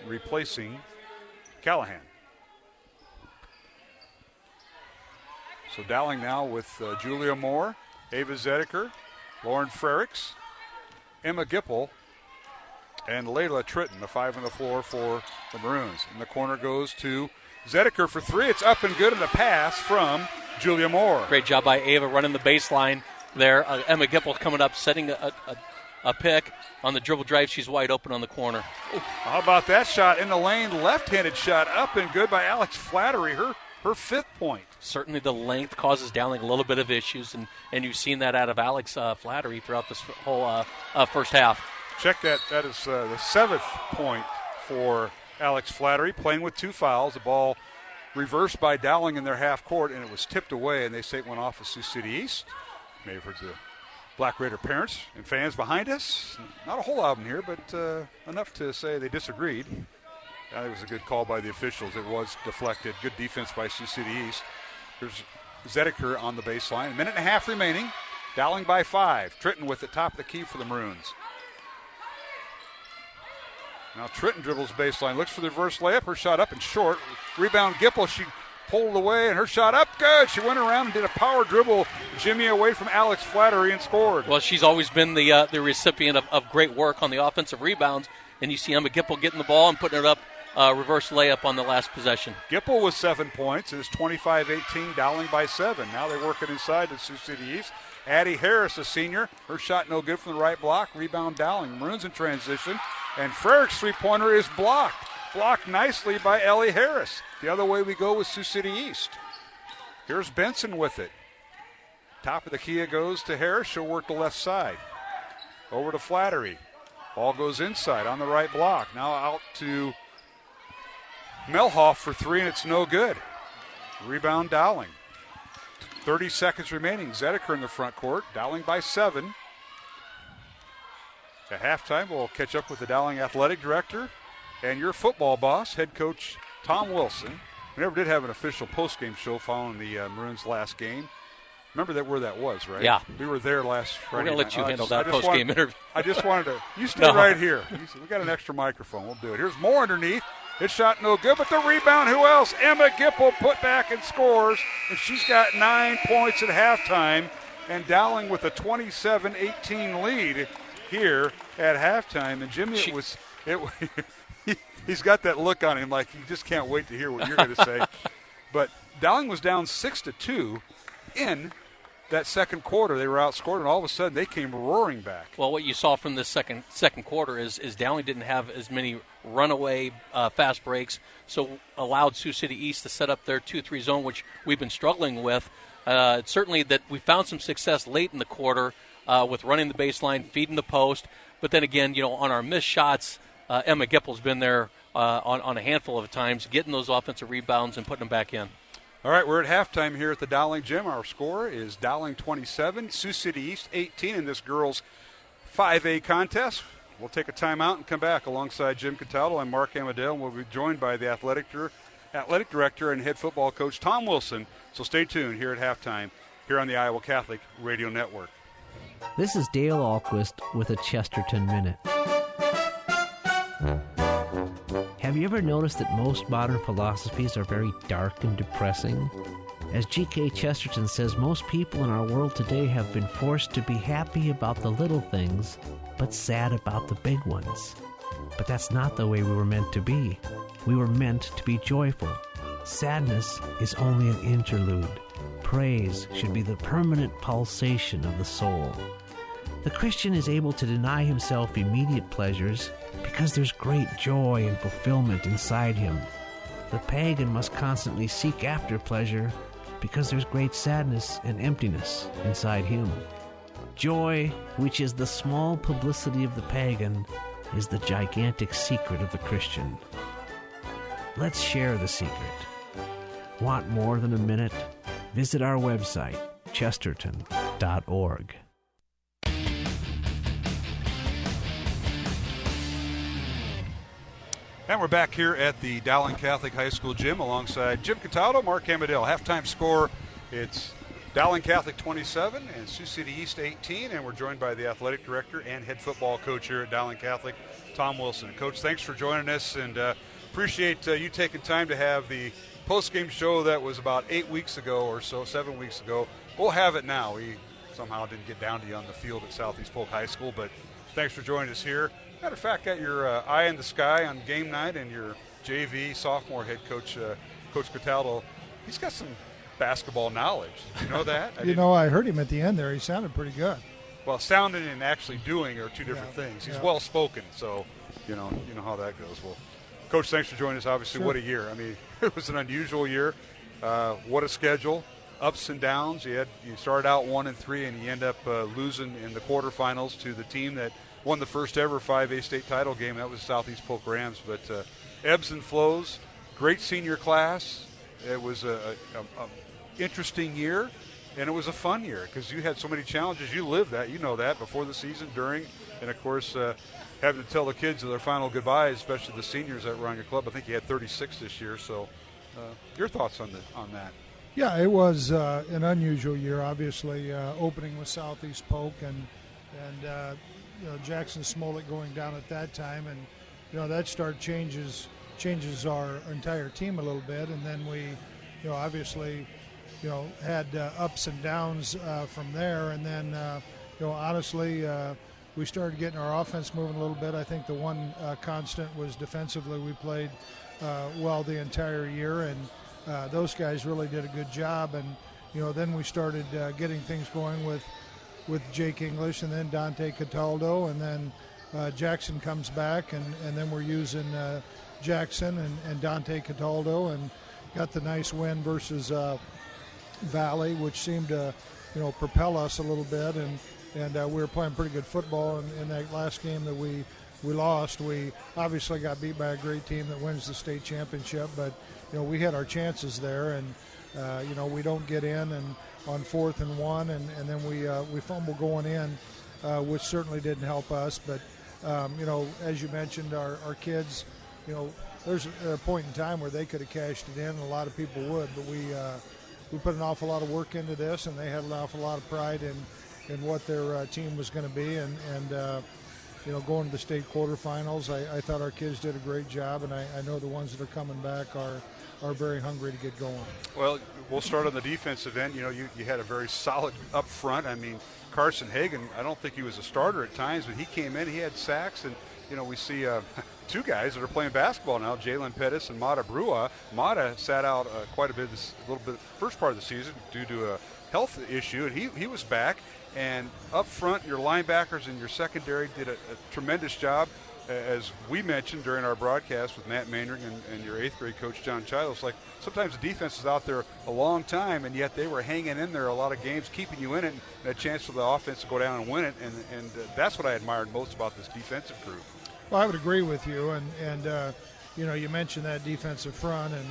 replacing Callahan. So Dowling now with Julia Moore, Ava Zedeker, Lauren Frericks, Emma Gipple, and Layla Tritton, the 5 on the floor for the Maroons. And the corner goes to Zedeker for 3. It's up and good, and a pass from Julia Moore. Great job by Ava running the baseline there. Emma Gipple coming up, setting a pick on the dribble drive. She's wide open on the corner. How about that shot in the lane? Left-handed shot, up and good by Alex Flattery. Her 5th point. Certainly the length causes Dowling a little bit of issues, and you've seen that out of Alex Flattery throughout this whole first half. Check that. That is the 7th point for Alex Flattery, playing with 2 fouls. The ball reversed by Dowling in their half court, and it was tipped away, and they say it went off of Sioux City East. May have heard the Black Raider parents and fans behind us. Not a whole lot of them here, but enough to say they disagreed. I think it was a good call by the officials. It was deflected. Good defense by Sioux City East. Here's Zedeker on the baseline. 1.5 minutes remaining. Dowling by 5. Tritton with the top of the key for the Maroons. Now Tritton dribbles baseline. Looks for the reverse layup. Her shot up and short. Rebound Gipple. She pulled away, and her shot up good. She went around and did a power dribble, Jimmy away from Alex Flattery, and scored. Well, she's always been the recipient of great work on the offensive rebounds, and you see Emma Gipple getting the ball and putting it up, reverse layup on the last possession. Gipple with 7 points. It's 25-18, Dowling by 7. Now they work it inside to Sioux City East. Addie Harris, a senior. Her shot no good from the right block. Rebound Dowling. Maroons in transition. And Frerich's three-pointer is blocked. Blocked nicely by Ellie Harris. The other way we go with Sioux City East. Here's Benson with it. Top of the key it goes to Harris. She'll work the left side. Over to Flattery. Ball goes inside on the right block. Now out to Melhoff for 3, and it's no good. Rebound Dowling. 30 seconds remaining. Zedeker in the front court. Dowling by 7. At halftime, we'll catch up with the Dowling athletic director and your football boss, head coach Tom Wilson. We never did have an official postgame show following the Maroons' last game. Remember where that was, right? Yeah. We were there last Friday. We're going to let you handle that postgame interview. I just wanted to. You stay right here. We got an extra microphone. We'll do it. Here's Moore underneath. His shot no good, but the rebound, who else? Emma Gipple put back and scores, and she's got 9 points at halftime. And Dowling with a 27-18 lead here at halftime. And Jimmy, he's got that look on him like he just can't wait to hear what you're going to say. But Dowling was down 6-2 in that second quarter. They were outscored, and all of a sudden they came roaring back. Well, what you saw from this second quarter is Dowling didn't have as many runaway fast breaks, so allowed Sioux City East to set up their 2-3 zone, which we've been struggling with. Certainly that we found some success late in the quarter with running the baseline, feeding the post. But then again, on our missed shots, Emma Gipple's been there on a handful of times, getting those offensive rebounds and putting them back in. All right, we're at halftime here at the Dowling Gym. Our score is Dowling 27, Sioux City East 18 in this girls' 5A contest. We'll take a timeout and come back alongside Jim Cataldo and Mark Amadale. We'll be joined by the athletic director and head football coach Tom Wilson. So stay tuned here at halftime here on the Iowa Catholic Radio Network. This is Dale Ahlquist with a Chesterton Minute. Have you ever noticed that most modern philosophies are very dark and depressing? As G.K. Chesterton says, most people in our world today have been forced to be happy about the little things, but sad about the big ones. But that's not the way we were meant to be. We were meant to be joyful. Sadness is only an interlude. Praise should be the permanent pulsation of the soul. The Christian is able to deny himself immediate pleasures because there's great joy and fulfillment inside him. The pagan must constantly seek after pleasure because there's great sadness and emptiness inside him. Joy, which is the small publicity of the pagan, is the gigantic secret of the Christian. Let's share the secret. Want more than a minute? Visit our website, chesterton.org. And we're back here at the Dowling Catholic High School gym alongside Jim Cataldo, Mark Hamadale. Halftime score, it's Dowling Catholic 27 and Sioux City East 18, and we're joined by the athletic director and head football coach here at Dowling Catholic, Tom Wilson. Coach, thanks for joining us, and appreciate you taking time to have the post-game show that was about 8 weeks ago or so, 7 weeks ago. We'll have it now. We somehow didn't get down to you on the field at Southeast Polk High School, but thanks for joining us here. Matter of fact, got your eye in the sky on game night, and your JV sophomore head coach, Coach Cataldo, he's got some basketball knowledge. Did you know that? I heard him at the end there. He sounded pretty good. Well, sounding and actually doing are two different things. He's well-spoken, so you know how that goes. Well, Coach, thanks for joining us. Obviously, Sure. What a year. I mean, it was an unusual year. What a schedule. Ups and downs. You started out 1-3, and you end up losing in the quarterfinals to the team that won the first ever 5A state title game. That was Southeast Polk Rams. But ebbs and flows. Great senior class. It was a interesting year, and it was a fun year because you had so many challenges. You lived that. You know that before the season, during, and, of course, having to tell the kids their final goodbyes, especially the seniors that were on your club. I think you had 36 this year. So your thoughts on that? Yeah, it was an unusual year, obviously, opening with Southeast Polk and Jackson Smollett going down at that time. And, that start changes our entire team a little bit. And then we, obviously, had ups and downs from there. And then, honestly, we started getting our offense moving a little bit. I think the one constant was defensively. We played well the entire year, and those guys really did a good job. And, then we started getting things going with Jake English and then Dante Cataldo, and then Jackson comes back, and then we're using Jackson and Dante Cataldo, and got the nice win versus Valley, which seemed to, propel us a little bit, and we were playing pretty good football in that last game that we lost. We obviously got beat by a great team that wins the state championship, but we had our chances there, and we don't get in and on 4th and 1, and then we fumble going in, which certainly didn't help us. But as you mentioned, our kids, there's a point in time where they could have cashed it in, and a lot of people would, but we put an awful lot of work into this, and they had an awful lot of pride in what their team was going to be, and going to the state quarterfinals, I thought our kids did a great job, and I know the ones that are coming back are very hungry to get going. Well, we'll start on the defensive end. You had a very solid up front. I mean, Carson Hagan, I don't think he was a starter at times, but he came in, he had sacks, and we see two guys that are playing basketball now, Jalen Pettis and Mata Brua. Mata sat out quite a bit first part of the season due to a health issue, and he was back. And up front, your linebackers and your secondary did a tremendous job. As we mentioned during our broadcast with Matt Mainring and your 8th grade coach, John Childs, like sometimes the defense is out there a long time, and yet they were hanging in there a lot of games, keeping you in it, and a chance for the offense to go down and win it. And that's what I admired most about this defensive group. Well, I would agree with you. And you mentioned that defensive front, and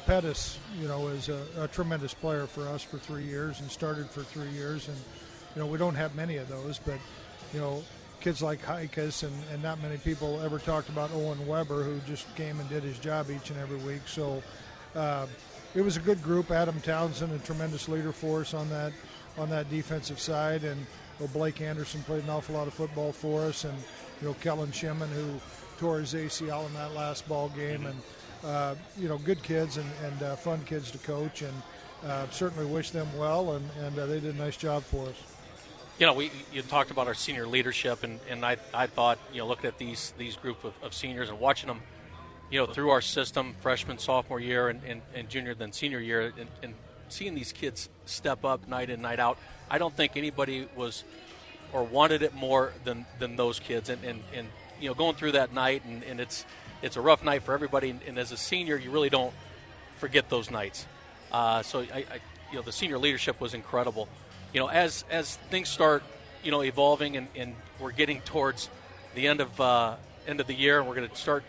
Pettis, is a tremendous player for us for 3 years and started for 3 years. And, we don't have many of those, but, kids like Hikas and not many people ever talked about Owen Weber, who just came and did his job each and every week. So it was a good group. Adam Townsend, a tremendous leader for us on that defensive side. And Blake Anderson played an awful lot of football for us. And, Kellen Shimon, who tore his ACL in that last ball game. And, good kids and fun kids to coach, and certainly wish them well, and they did a nice job for us. You talked about our senior leadership, and I thought, looking at these group of seniors and watching them, through our system, freshman, sophomore year, and junior, then senior year, and seeing these kids step up night in, night out, I don't think anybody was or wanted it more than those kids. And going through that night, and it's a rough night for everybody, and as a senior, you really don't forget those nights. So the senior leadership was incredible. As things start, evolving, and we're getting towards the end of the year, and we're going to start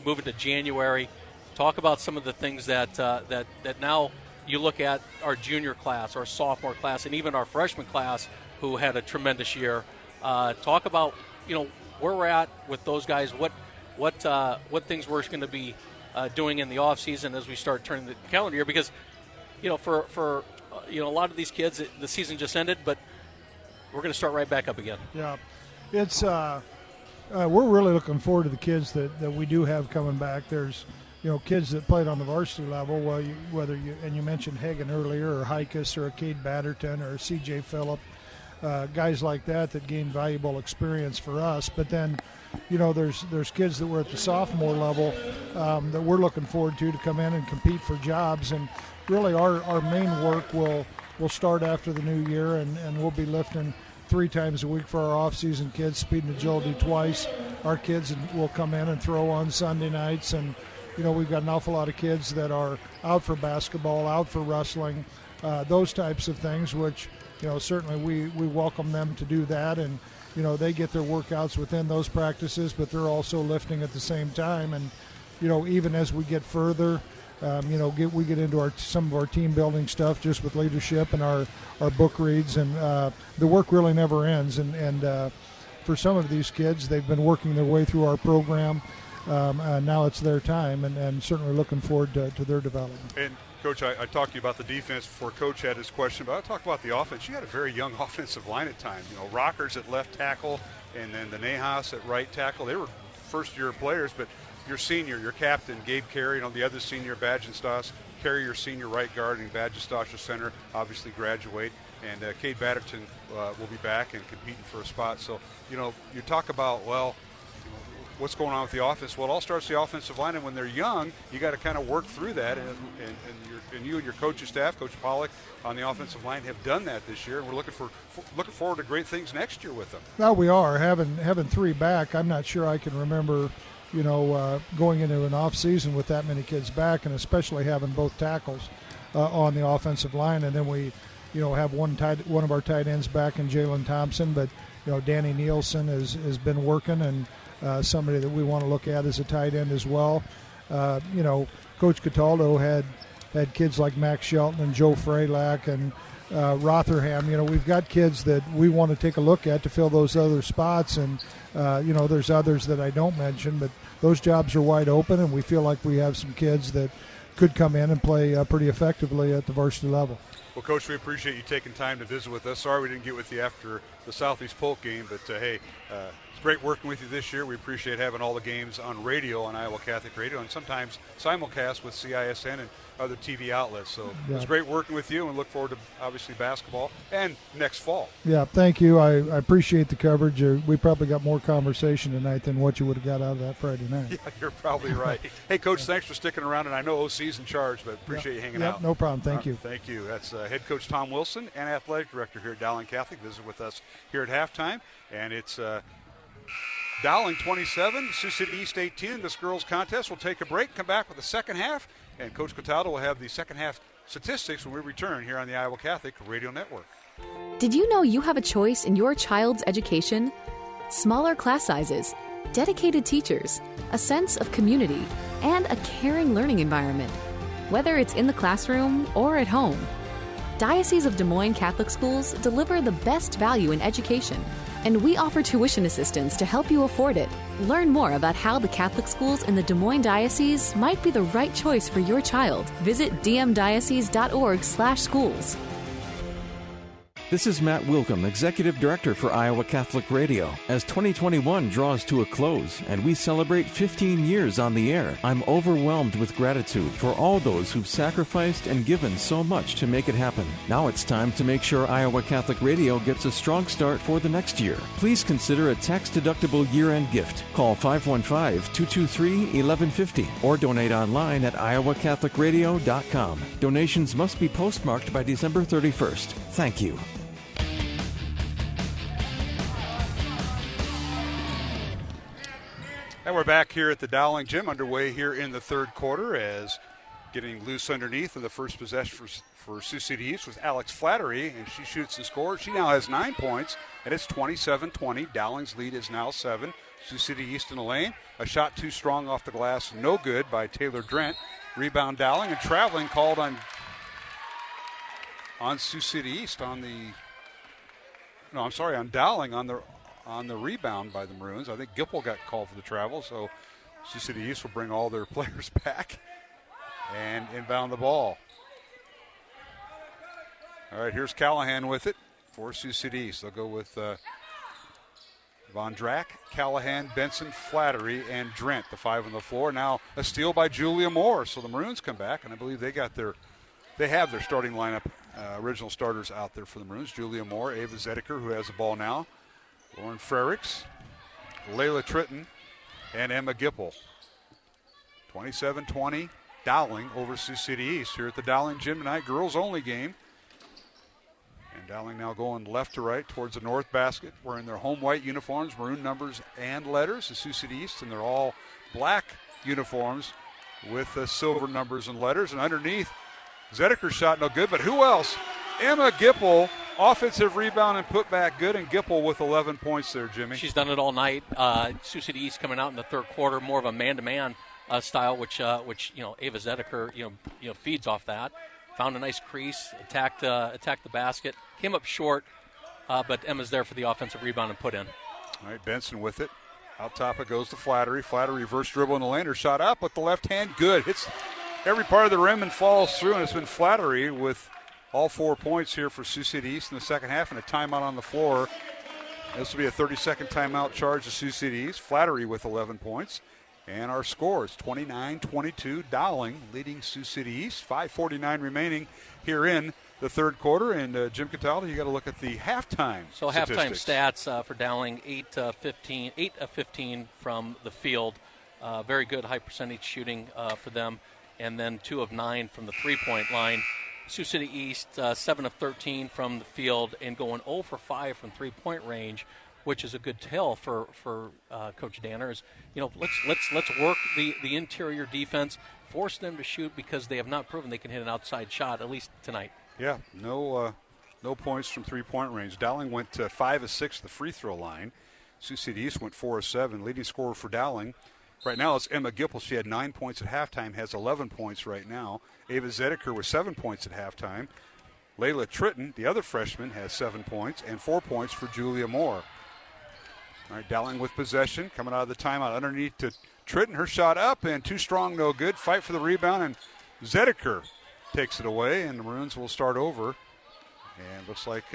moving to January. Talk about some of the things that now you look at our junior class, our sophomore class, and even our freshman class, who had a tremendous year. Talk about where we're at with those guys. what things we're going to be doing in the off season as we start turning the calendar year, because for a lot of these kids, the season just ended, but we're going to start right back up again. Yeah, it's we're really looking forward to the kids that we do have coming back. There's kids that played on the varsity level. Well, you mentioned Hagen earlier, or Hikus, or Cade Batterton, or C.J. Phillip, guys like that gained valuable experience for us. But then, there's kids that were at the sophomore level that we're looking forward to come in and compete for jobs. And really, our main work will start after the new year, and we'll be lifting 3 times a week for our off-season kids, speed and agility twice. Our kids will come in and throw on Sunday nights, and we've got an awful lot of kids that are out for basketball, out for wrestling, those types of things, which certainly we welcome them to do that, and they get their workouts within those practices, but they're also lifting at the same time. And even as we get further, we get into some of our team building stuff just with leadership and our book reads, and the work really never ends. And for some of these kids, they've been working their way through our program. Now it's their time, and certainly looking forward to their development. And Coach, I talked to you about the defense before Coach had his question, but I'll talk about the offense. You had a very young offensive line at times. Rockers at left tackle, and then the Nahas at right tackle. They were first-year players, but your senior, your captain, Gabe Carey, the other senior, Badgestas, Carey, your senior right guard, and Badgestas, your center, obviously graduate. And Cade Batterton will be back and competing for a spot. So, you talk about, what's going on with the offense? Well, it all starts the offensive line, and when they're young, you got to kind of work through that. And you and your coaching staff, Coach Pollock, on the offensive line have done that this year, and we're looking forward to great things next year with them. Well, we are having 3 back. I'm not sure I can remember, going into an off season with that many kids back, and especially having both tackles on the offensive line. And then we, have one of our tight ends back in Jalen Thompson, but Danny Nielsen has been working, and somebody that we want to look at as a tight end as well. Coach Cataldo had kids like Max Shelton and Joe Freilach and Rotherham. We've got kids that we want to take a look at to fill those other spots, and there's others that I don't mention, but those jobs are wide open, and we feel like we have some kids that could come in and play pretty effectively at the varsity level. Well, Coach, we appreciate you taking time to visit with us. Sorry we didn't get with you after the Southeast Polk game, but hey, it's great working with you this year. We appreciate having all the games on radio, on Iowa Catholic Radio, and sometimes simulcast with CISN and other TV outlets. So It's great working with you, and look forward to, obviously, basketball and next fall. Yeah, thank you. I appreciate the coverage. We probably got more conversation tonight than what you would have got out of that Friday night. Yeah, you're probably right. Hey, Coach, thanks for sticking around, and I know OC's in charge, but appreciate you hanging out. No problem. Thank you. Thank you. That's Head Coach Tom Wilson and Athletic Director here at Dowling Catholic. Visit with us here at halftime, and it's Dowling 27, Sioux City East 18. This girls' contest will take a break, come back with the second half, and Coach Cataldo will have the second half statistics when we return here on the Iowa Catholic Radio Network. Did you know you have a choice in your child's education? Smaller class sizes, dedicated teachers, a sense of community, and a caring learning environment. Whether it's in the classroom or at home, Diocese of Des Moines Catholic Schools deliver the best value in education, and we offer tuition assistance to help you afford it. Learn more about how the Catholic schools in the Des Moines Diocese might be the right choice for your child. Visit dmdiocese.org/schools. This is Matt Wilkham, Executive Director for Iowa Catholic Radio. As 2021 draws to a close and we celebrate 15 years on the air, I'm overwhelmed with gratitude for all those who've sacrificed and given so much to make it happen. Now it's time to make sure Iowa Catholic Radio gets a strong start for the next year. Please consider a tax-deductible year-end gift. Call 515-223-1150 or donate online at iowacatholicradio.com. Donations must be postmarked by December 31st. Thank you. And we're back here at the Dowling Gym, underway here in the third quarter, as getting loose underneath in the first possession for Sioux City East was Alex Flattery, and she shoots and scores. She now has 9 points, and it's 27-20. Dowling's lead is now 7. Sioux City East in the lane. A shot too strong off the glass, no good by Taylor Drent. Rebound Dowling, and traveling called on Sioux City East on Dowling on the rebound by the Maroons. I think Gipple got called for the travel, so Sioux City East will bring all their players back and inbound the ball. All right, here's Callahan with it for Sioux City East. They'll go with Von Drack, Callahan, Benson, Flattery, and Drent, the 5 on the floor. Now a steal by Julia Moore. So the Maroons come back, and I believe they have their starting lineup, original starters out there for the Maroons. Julia Moore, Ava Zedeker, who has the ball now, Lauren Frericks, Layla Tritton, and Emma Gipple. 27-20, Dowling over Sioux City East here at the Dowling Gym tonight. Girls only game. And Dowling now going left to right towards the north basket, wearing their home white uniforms, maroon numbers and letters. The Sioux City East, and they're all black uniforms with silver numbers and letters. And underneath, Zedeker's shot no good, but who else? Emma Gipple, offensive rebound and put back good, and Gipple with 11 points there, Jimmy. She's done it all night. Sioux City East coming out in the third quarter, more of a man-to-man style, which Ava Zedeker feeds off that. Found a nice crease, attacked the basket, came up short, but Emma's there for the offensive rebound and put in. All right, Benson with it. Out top it goes to Flattery. Flattery reverse dribble in the lane. Her shot up with the left hand, good. Hits every part of the rim and falls through, and it's been Flattery with all 4 points here for Sioux City East in the second half, and a timeout on the floor. This will be a 30-second timeout charge to Sioux City East. Flattery with 11 points. And our score is 29-22. Dowling leading Sioux City East. 5:49 remaining here in the third quarter. And Jim Cataldo, you got to look at the halftime. So halftime stats for Dowling: 8 of 15 from the field. Very good high percentage shooting for them. And then 2 of 9 from the 3-point line. Sioux City East 7 of 13 from the field and going 0 for 5 from 3-point range, which is a good tell for Coach Danner. Let's work the interior defense, force them to shoot because they have not proven they can hit an outside shot, at least tonight. Yeah, no points from 3-point range. Dowling went 5 of 6 at the free throw line. Sioux City East went 4 of 7. Leading scorer for Dowling right now is Emma Gipple. She had 9 points at halftime, has 11 points right now. Ava Zedeker with 7 points at halftime. Layla Tritton, the other freshman, has 7 points, and 4 points for Julia Moore. All right, Dowling with possession, coming out of the timeout underneath to Tritton. Her shot up and too strong, no good. Fight for the rebound, and Zedeker takes it away, and the Maroons will start over. And looks like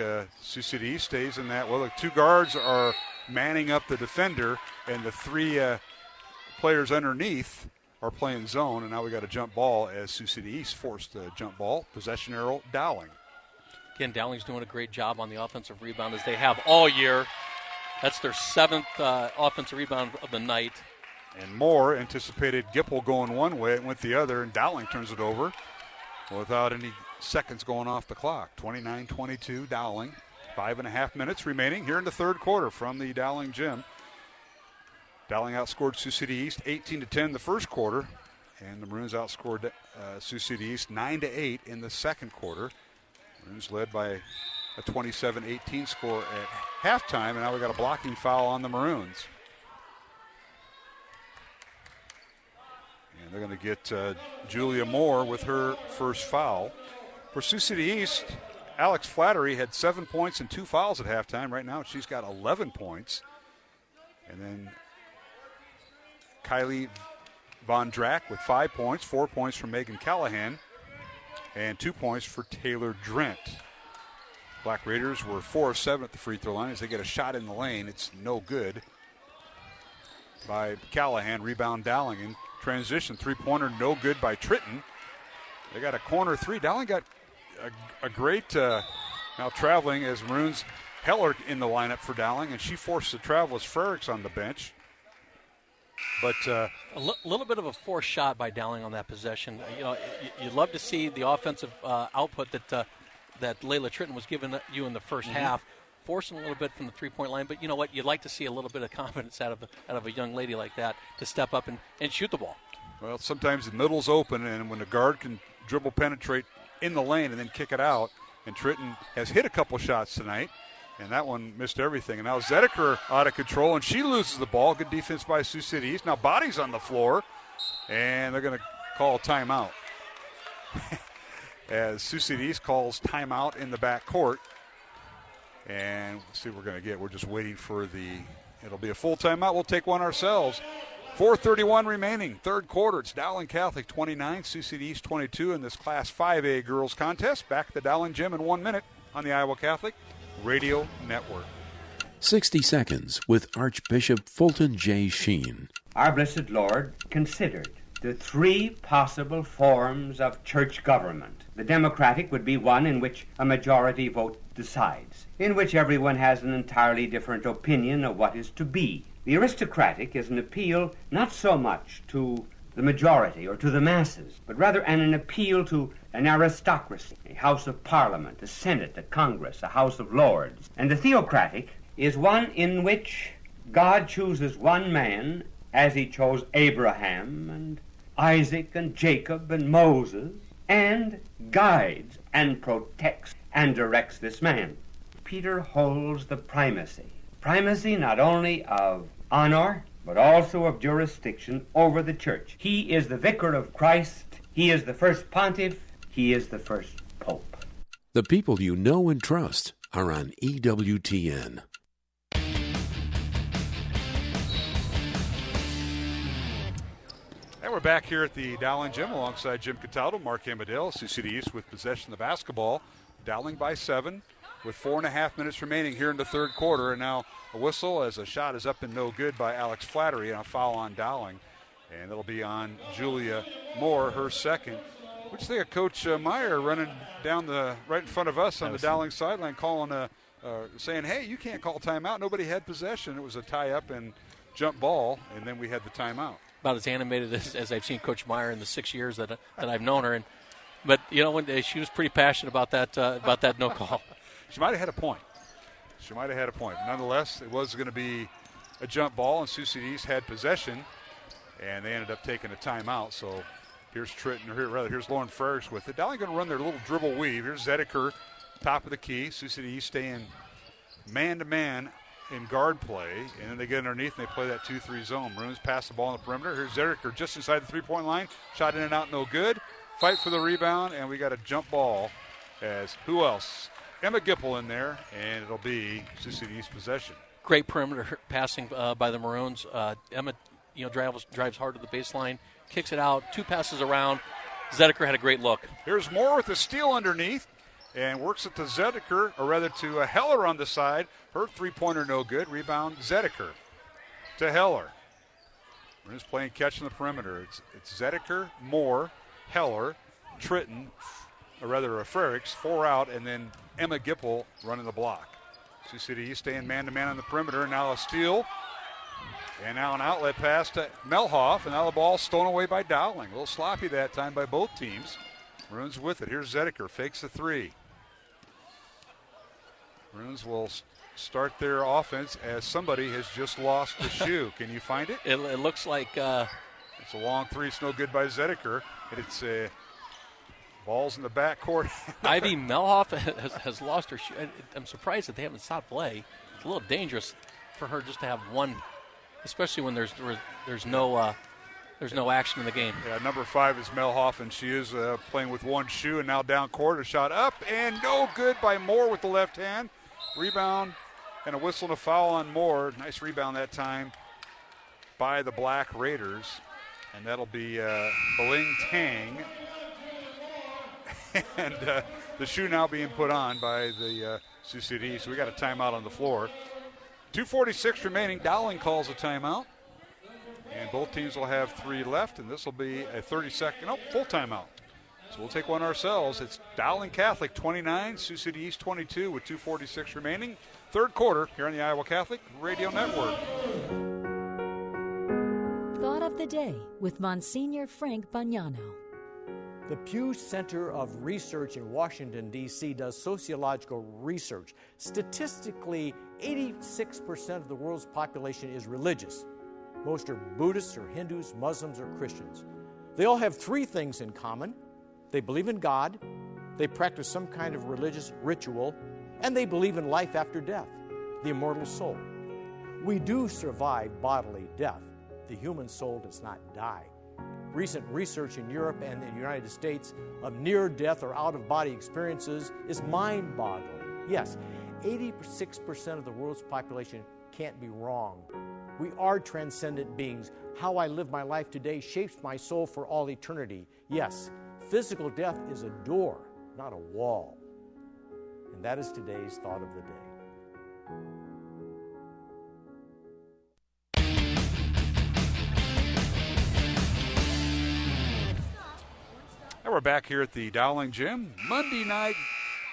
Sioux City East stays in that. Well, the 2 guards are manning up the defender, and the 3 players underneath are playing zone, and now we got a jump ball as Sioux City East forced a jump ball. Possession arrow, Dowling. Again, Dowling's doing a great job on the offensive rebound as they have all year. That's their 7th offensive rebound of the night. And Moore anticipated Gipple going one way, it went the other, and Dowling turns it over without any seconds going off the clock. 29-22, Dowling. 5.5 minutes remaining here in the third quarter from the Dowling Gym. Dowling outscored Sioux City East 18-10 the first quarter, and the Maroons outscored Sioux City East 9-8 in the second quarter. Maroons led by a 27-18 score at halftime, and now we got a blocking foul on the Maroons. And they're going to get Julia Moore with her first foul. For Sioux City East, Alex Flattery had 7 points and 2 fouls at halftime. Right now she's got 11 points. And then Kylie Von Drack with 5 points, 4 points from Megan Callahan, and 2 points for Taylor Drent. Black Raiders were 4 of 7 at the free throw line as they get a shot in the lane. It's no good by Callahan. Rebound Dowling in transition. 3-pointer no good by Tritton. They got a corner 3. Dowling got a great now traveling as Maroons. Heller in the lineup for Dowling, and she forced the travel as Frericks on the bench. But a little bit of a forced shot by Dowling on that possession. You'd love to see the offensive output that Layla Tritton was giving you in the first half, forcing a little bit from the 3-point line. But you know what? You'd like to see a little bit of confidence out of a young lady like that to step up and shoot the ball. Well, sometimes the middle's open, and when the guard can dribble penetrate in the lane and then kick it out, and Tritton has hit a couple shots tonight, and that one missed everything. And now Zedeker out of control, and she loses the ball. Good defense by Sioux City East. Now Body's on the floor, and they're going to call a timeout. As Sioux City East calls timeout in the back court. And let's see what we're going to get. We're just waiting for it'll be a full timeout. We'll take one ourselves. 4:31 remaining, third quarter. It's Dowling Catholic 29, Sioux City East 22 in this Class 5A girls contest. Back at the Dowling Gym in 1 minute on the Iowa Catholic Radio Network. 60 Seconds with Archbishop Fulton J. Sheen. Our blessed Lord considered the three possible forms of church government. The democratic would be one in which a majority vote decides, in which everyone has an entirely different opinion of what is to be. The aristocratic is an appeal not so much to the majority or to the masses, but rather an appeal to an aristocracy, a House of Parliament, a Senate, a Congress, a House of Lords. And the theocratic is one in which God chooses one man as he chose Abraham and Isaac and Jacob and Moses, and guides and protects and directs this man. Peter holds the primacy not only of honor, but also of jurisdiction over the church. He is the vicar of Christ, he is the first pontiff, he is the first pope. The people you know and trust are on EWTN. And we're back here at the Dowling Gym alongside Jim Cataldo, Mark Amadale, Sioux City East with possession of the basketball. Dowling by 7 with 4.5 minutes remaining here in the third quarter. And now a whistle as a shot is up and no good by Alex Flattery and a foul on Dowling. And it'll be on Julia Moore, her second. What do you think of Coach Meyer running down right in front of us on the Dowling sideline, calling, saying, hey, you can't call timeout. Nobody had possession. It was a tie-up and jump ball, and then we had the timeout. About as animated as I've seen Coach Meyer in the 6 years that I've known her. But when she was pretty passionate about that no call. She might have had a point. Nonetheless, it was going to be a jump ball, and Sioux City East had possession, and they ended up taking a timeout. So here's here's Lauren Frerichs with it. Dowling going to run their little dribble weave. Here's Zedeker, top of the key. Sioux City East staying man-to-man in guard play, and then they get underneath and they play that 2-3 zone. Maroons pass the ball on the perimeter. Here's Zedeker just inside the three-point line. Shot in and out, no good. Fight for the rebound, and we got a jump ball as who else? Emma Gipple in there, and it'll be Sioux City East possession. Great perimeter passing by the Maroons. Emma, drives hard to the baseline, kicks it out, 2 passes around. Zedeker had a great look. Here's Moore with a steal underneath, and works it to Zedeker, or rather to Heller on the side. Her three-pointer no good. Rebound Zedeker to Heller. Maroons playing catch in the perimeter. It's Zedeker, Moore, Heller, Tritton, or rather Frerichs, 4 out, and then Emma Gipple running the block. Sioux City East staying man-to-man on the perimeter. Now a steal. And now an outlet pass to Melhoff, and now the ball stolen away by Dowling. A little sloppy that time by both teams. Maroons with it. Here's Zedeker, fakes the 3. Maroons will start their offense as somebody has just lost the shoe. Can you find it? It looks like it's a long 3. It's no good by Zedeker. And it's balls in the backcourt. Ivy Melhoff has lost her shoe. I'm surprised that they haven't stopped play. It's a little dangerous for her just to have one, especially when there's no action in the game. Yeah, number 5 is Melhoff, and she is playing with one shoe, and now down court, a shot up, and no good by Moore with the left hand. Rebound and a whistle and a foul on Moore. Nice rebound that time by the Black Raiders, and that'll be Beling Tang. And the shoe now being put on by the Sioux City. So we got a timeout on the floor. 2:46 remaining. Dowling calls a timeout. And both teams will have 3 left, and this will be a 30-second, full timeout. So we'll take one ourselves. It's Dowling Catholic 29, Sioux City East 22 with 2:46 remaining. Third quarter here on the Iowa Catholic Radio Network. Thought of the Day with Monsignor Frank Bagnano. The Pew Center of Research in Washington, D.C. does sociological research. Statistically, 86% of the world's population is religious. Most are Buddhists or Hindus, Muslims or Christians. They all have 3 things in common. They believe in God, they practice some kind of religious ritual, and they believe in life after death, the immortal soul. We do survive bodily death. The human soul does not die. Recent research in Europe and in the United States of near-death or out-of-body experiences is mind-boggling. Yes, 86% of the world's population can't be wrong. We are transcendent beings. How I live my life today shapes my soul for all eternity. Yes, physical death is a door, not a wall. And that is today's thought of the day. And we're back here at the Dowling Gym. Monday night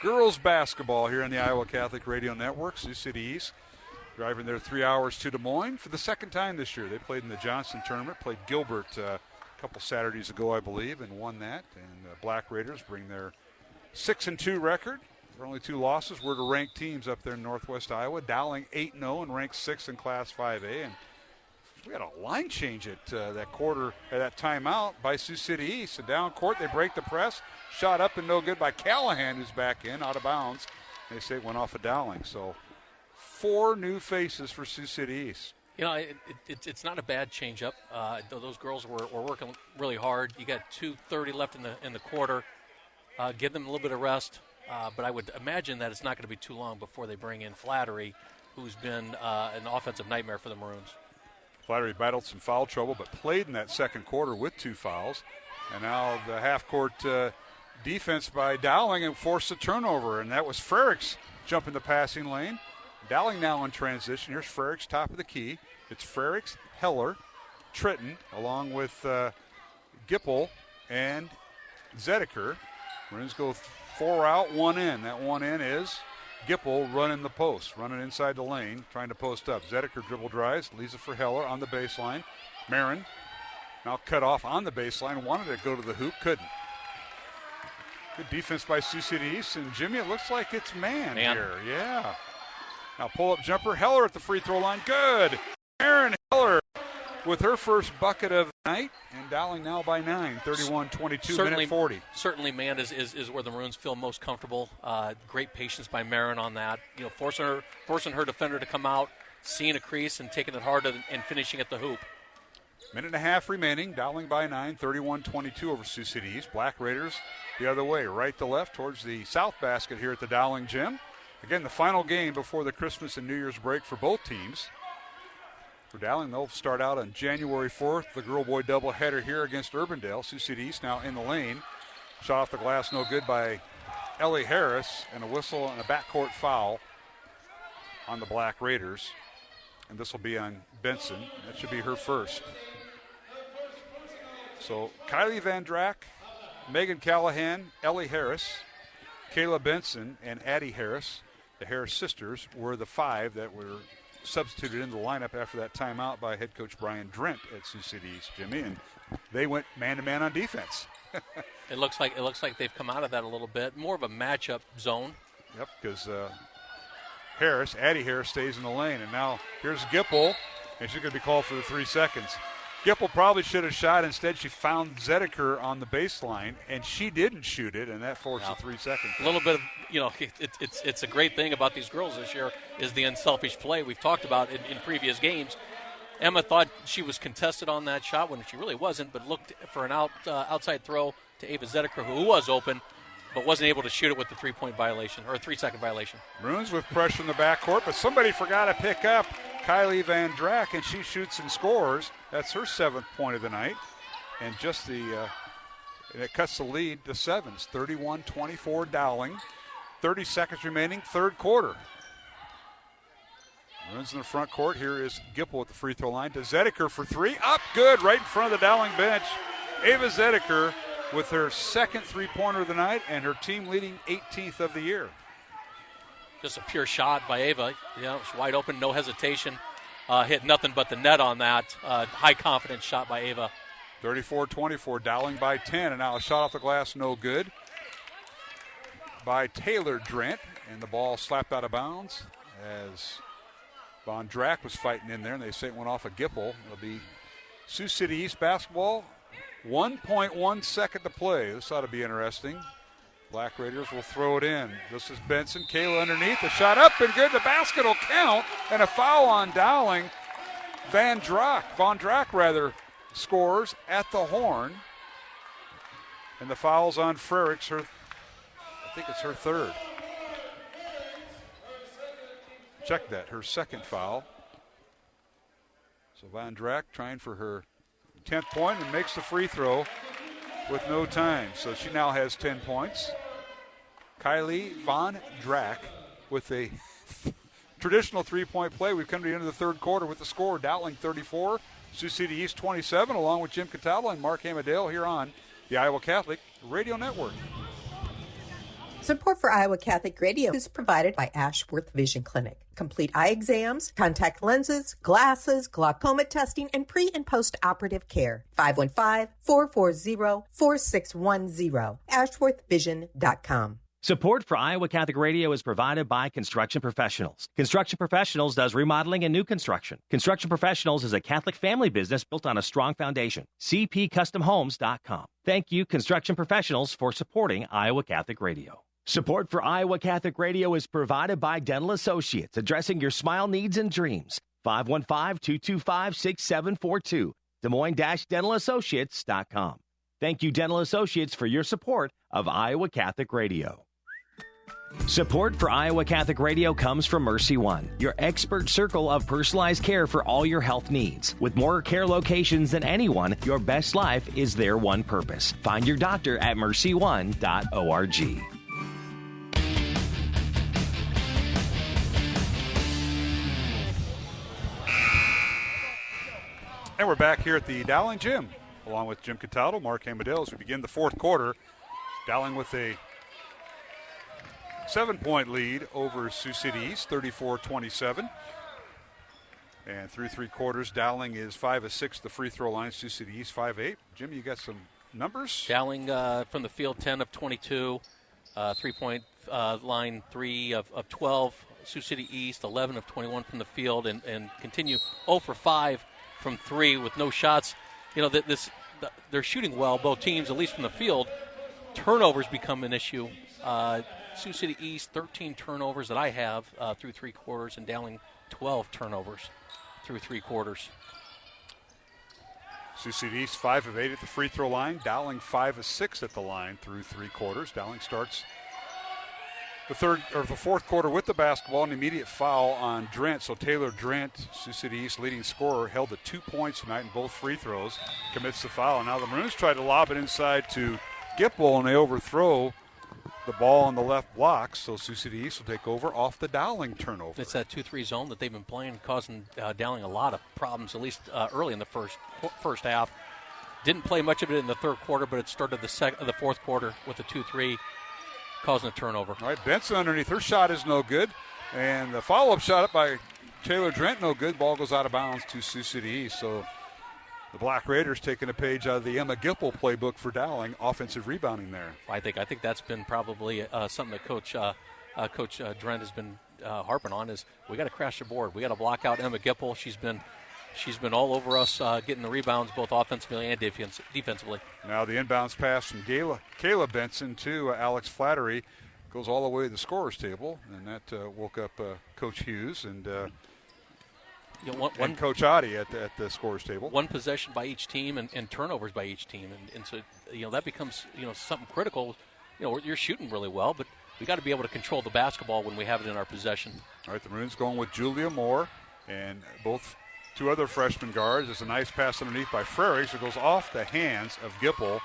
girls basketball here on the Iowa Catholic Radio Network. Sioux City East driving their 3 hours to Des Moines for the second time this year. They played in the Johnson tournament, played Gilbert a couple Saturdays ago, I believe, and won that. And the Black Raiders bring their 6-2 record. There are only 2 losses. We're to ranked teams up there in Northwest Iowa. Dowling 8-0 and ranked 6th in Class 5A. And we had a line change at that quarter, at that timeout by Sioux City East. And down court, they break the press. Shot up and no good by Callahan, who's back in, out of bounds. They say it went off of Dowling. So 4 new faces for Sioux City East. You know, it's not a bad change-up. Those girls were working really hard. You got 2:30 left in the quarter. Give them a little bit of rest. But I would imagine that it's not going to be too long before they bring in Flattery, who's been an offensive nightmare for the Maroons. Flattery battled some foul trouble, but played in that second quarter with 2 fouls. And now the half-court defense by Dowling and forced a turnover, and that was Frericks jumping the passing lane. Dowling now in transition. Here's Frericks, top of the key. It's Frericks, Heller, Tritton, along with Gipple and Zedeker. Maroons go 4 out, 1 in. That 1 in is Gipple running the post, running inside the lane, trying to post up. Zedeker dribble drives, leaves it for Heller on the baseline. Marin now cut off on the baseline, wanted to go to the hoop, couldn't. Good defense by Sioux City East, and Jimmy, it looks like it's man here. Yeah. Now pull-up jumper, Heller at the free throw line, good. Aaron Heller with her first bucket of the night, and Dowling now by 9, 31-22, minute 40. Certainly, man, is where the Maroons feel most comfortable. Great patience by Marin on that. You know, forcing her defender to come out, seeing a crease, and taking it hard and finishing at the hoop. Minute and a half remaining. Dowling by 9, 31-22 over Sioux City East. Black Raiders the other way, right to left towards the south basket here at the Dowling Gym. Again, the final game before the Christmas and New Year's break for both teams. For Dowling, they'll start out on January 4th, the girl-boy doubleheader here against Urbandale. Sioux City East now in the lane. Shot off the glass, no good by Ellie Harris, and a whistle and a backcourt foul on the Black Raiders. And this will be on Benson. That should be her first. So Kylie Van Drack, Megan Callahan, Ellie Harris, Kayla Benson, and Addie Harris, the Harris sisters, were the 5 that were substituted into the lineup after that timeout by head coach Brian Drent at Sioux City East, Jimmy, and they went man-to-man on defense. It looks like they've come out of that a little bit, more of a matchup zone. Yep, because Addie Harris stays in the lane, and now here's Gipple, and she's going to be called for the 3 seconds. Gipple probably should have shot. Instead, she found Zedeker on the baseline, and she didn't shoot it, and that forced a 3 seconds. A little bit of, it's a great thing about these girls this year is the unselfish play we've talked about in previous games. Emma thought she was contested on that shot when she really wasn't, but looked for an outside throw to Ava Zedeker, who was open, but wasn't able to shoot it with the 3-point violation, or a 3-second violation. Maroons with pressure in the backcourt, but somebody forgot to pick up Kylie Van Drack, and she shoots and scores. That's her 7th point of the night. And just and it cuts the lead to 7. It's 31-24 Dowling. 30 seconds remaining, third quarter. Maroons in the front court. Here is Gipple at the free throw line to Zedeker for 3. Up, good, right in front of the Dowling bench. Ava Zedeker with her second 3-pointer of the night and her team leading 18th of the year. Just a pure shot by Ava. It's wide open, no hesitation. Hit nothing but the net on that. High confidence shot by Ava. 34-24, Dowling by 10, and now a shot off the glass, no good by Taylor Drent, and the ball slapped out of bounds as Von Drack was fighting in there, and they say it went off a Gipple. It'll be Sioux City East basketball. 1.1 second to play. This ought to be interesting. Black Raiders will throw it in. This is Benson. Kayla underneath. The shot up and good. The basket will count. And a foul on Dowling. Von Drack scores at the horn. And the foul's on Frericks. I think it's her 3rd. Check that. Her 2nd foul. So Von Drack trying for her 10th point and makes the free throw with no time. So she now has 10 points. Kylie Von Drack with a traditional three-point play. We've come to the end of the third quarter with the score. Dowling 34, Sioux City East 27, along with Jim Catala and Mark Amadale here on the Iowa Catholic Radio Network. Support for Iowa Catholic Radio is provided by Ashworth Vision Clinic. Complete eye exams, contact lenses, glasses, glaucoma testing, and pre- and post-operative care. 515-440-4610. AshworthVision.com. Support for Iowa Catholic Radio is provided by Construction Professionals. Construction Professionals does remodeling and new construction. Construction Professionals is a Catholic family business built on a strong foundation. CPCustomHomes.com. Thank you, Construction Professionals, for supporting Iowa Catholic Radio. Support for Iowa Catholic Radio is provided by Dental Associates, addressing your smile needs and dreams. 515-225-6742. Des Moines-DentalAssociates.com. Thank you, Dental Associates, for your support of Iowa Catholic Radio. Support for Iowa Catholic Radio comes from Mercy One, your expert circle of personalized care for all your health needs. With more care locations than anyone, your best life is their one purpose. Find your doctor at mercyone.org. And we're back here at the Dowling Gym, along with Jim Cataldo, Mark Amadale, as we begin the fourth quarter. Dowling with a 7-point lead over Sioux City East, 34-27. And through three quarters, Dowling is 5 of 6 the free throw line. Sioux City East 5 of 8. Jim, you got some numbers? Dowling from the field, 10 of 22. 3-point line, 3 of 12. Sioux City East, 11 of 21 from the field, and continue 0 for 5 from 3 with no shots. You know, they're shooting well, both teams, at least from the field. Turnovers become an issue. Sioux City East, 13 turnovers that I have through three quarters, and Dowling, 12 turnovers through three quarters. Sioux City East 5 of 8 at the free throw line. Dowling 5 of 6 at the line through three quarters. Dowling starts the fourth quarter with the basketball, an immediate foul on Drent. So Taylor Drent, Sioux City East leading scorer, held to 2 points tonight in both free throws, commits the foul. And now the Maroons try to lob it inside to Gipple, and they overthrow the ball on the left block. So Sioux City East will take over off the Dowling turnover. It's that 2-3 zone that they've been playing, causing Dowling a lot of problems, at least early in the first half. Didn't play much of it in the third quarter, but it started the fourth quarter with the 2-3. Causing a turnover. All right, Benson underneath. Her shot is no good. And the follow-up shot up by Taylor Drent, no good. Ball goes out of bounds to Sioux City East. So the Black Raiders taking a page out of the Emma Gipple playbook for Dowling. Offensive rebounding there. I think that's been probably something that Coach Drent has been harping on is we got to crash the board. We got to block out Emma Gipple. She's been all over us getting the rebounds both offensively and defensively. Now the inbounds pass from Kayla Benson to Alex Flattery goes all the way to the scorer's table, and that woke up Coach Hughes and Coach Oddie at the scorer's table. One possession by each team and turnovers by each team, and so that becomes something critical. You're shooting really well, but we got to be able to control the basketball when we have it in our possession. All right, the Maroons going with Julia Moore and both. Two other freshman guards. There's a nice pass underneath by Frericks. It goes off the hands of Gipple.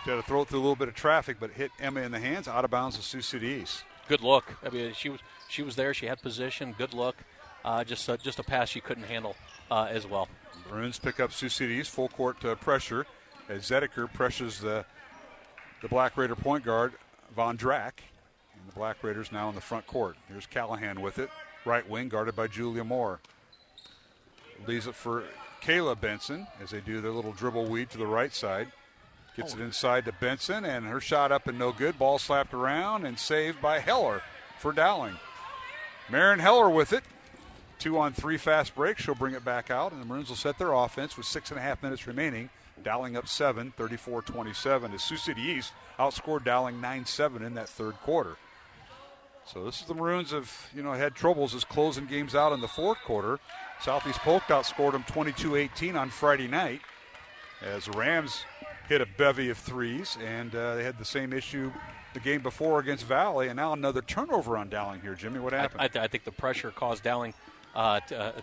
She had to throw it through a little bit of traffic, but hit Emma in the hands, out of bounds to Sioux City East. Good look. I mean, she was there. She had position. Good look. Just a pass she couldn't handle as well. Maroons pick up Sioux City East full court pressure as Zedeker pressures the Black Raider point guard Von Drack. And the Black Raiders now in the front court. Here's Callahan with it. Right wing guarded by Julia Moore. Leaves it for Kayla Benson as they do their little dribble weave to the right side. Gets it inside to Benson, and her shot up and no good. Ball slapped around and saved by Heller for Dowling. Marin Heller with it. 2-on-3 fast break. She'll bring it back out, and the Maroons will set their offense with 6.5 minutes remaining. Dowling up 7, 34-27. As Sioux City East outscored Dowling 9-7 in that third quarter. So this is the Maroons have, had troubles as closing games out in the fourth quarter. Southeast Polk outscored them 22-18 on Friday night as the Rams hit a bevy of threes, and they had the same issue the game before against Valley, and now another turnover on Dowling here. Jimmy, what happened? I think the pressure caused Dowling to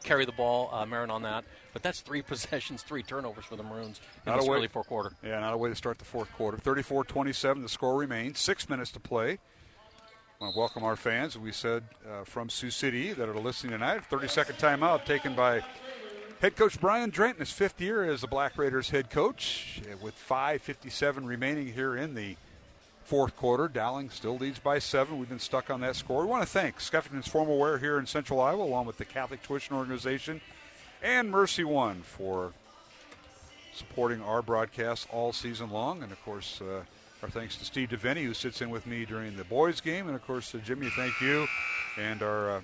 carry the ball, Marin on that. But that's 3 possessions, 3 turnovers for the Maroons in this early fourth quarter. Yeah, not a way to start the fourth quarter. 34-27, the score remains. 6 minutes to play. I want to welcome our fans, we said, from Sioux City that are listening tonight. 30-second timeout taken by head coach Brian Drent in his 5th year as the Black Raiders head coach. With 5:57 remaining here in the fourth quarter, Dowling still leads by 7. We've been stuck on that score. We want to thank Skeffington's Formal Wear here in Central Iowa, along with the Catholic Tuition Organization and Mercy One for supporting our broadcast all season long. And, of course, our thanks to Steve DeVenny, who sits in with me during the boys' game. And, of course, Jimmy, thank you. And our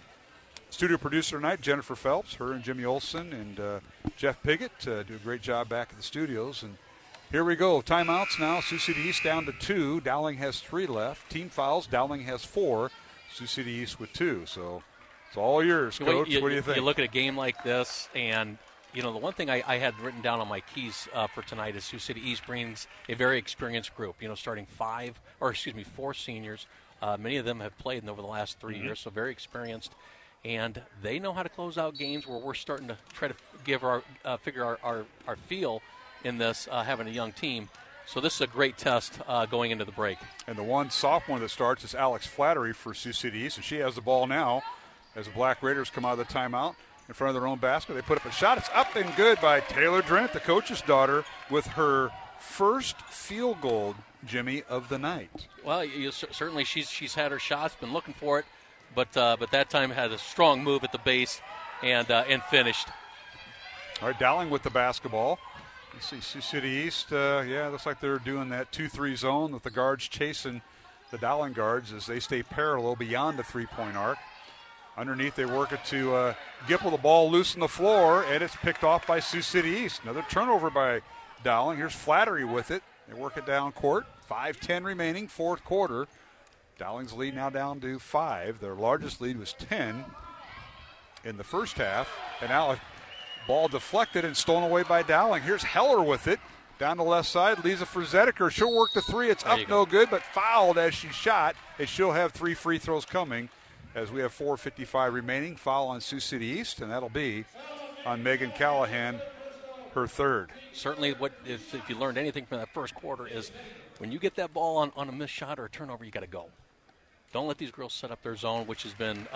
studio producer tonight, Jennifer Phelps, her and Jimmy Olson and Jeff Piggott do a great job back at the studios. And here we go. Timeouts now. Sioux City East down to 2. Dowling has 3 left. Team fouls. Dowling has 4. Sioux City East with 2. So it's all yours, Coach. What do you think? You look at a game like this, and, the one thing I had written down on my keys for tonight is Sioux City East brings a very experienced group, starting 4 seniors. Many of them have played over the last 3 years, so very experienced. And they know how to close out games where we're starting to try to give figure our feel in this, having a young team. So this is a great test going into the break. And the one sophomore that starts is Alex Flattery for Sioux City East, and she has the ball now as the Black Raiders come out of the timeout in front of their own basket. They put up a shot. It's up and good by Taylor Drent, the coach's daughter, with her first field goal, Jimmy, of the night. Well, certainly she's had her shots, been looking for it, but that time had a strong move at the base and finished. All right, Dowling with the basketball. Let's see, Sioux City East, looks like they're doing that 2-3 zone with the guards chasing the Dowling guards as they stay parallel beyond the three-point arc. Underneath, they work it to Gipple. The ball loose on the floor, and it's picked off by Sioux City East. Another turnover by Dowling. Here's Flattery with it. They work it down court. 5:10 remaining, fourth quarter. Dowling's lead now down to 5. Their largest lead was 10 in the first half. And now a ball deflected and stolen away by Dowling. Here's Heller with it. Down the left side, Lisa for Zedeker. She'll work the 3. It's up, no good, but fouled as she shot. And she'll have 3 free throws coming as we have 4:55 remaining. Foul on Sioux City East, and that'll be on Megan Callahan, her 3rd. Certainly, if you learned anything from that first quarter is when you get that ball on a missed shot or a turnover, you got to go. Don't let these girls set up their zone, which has been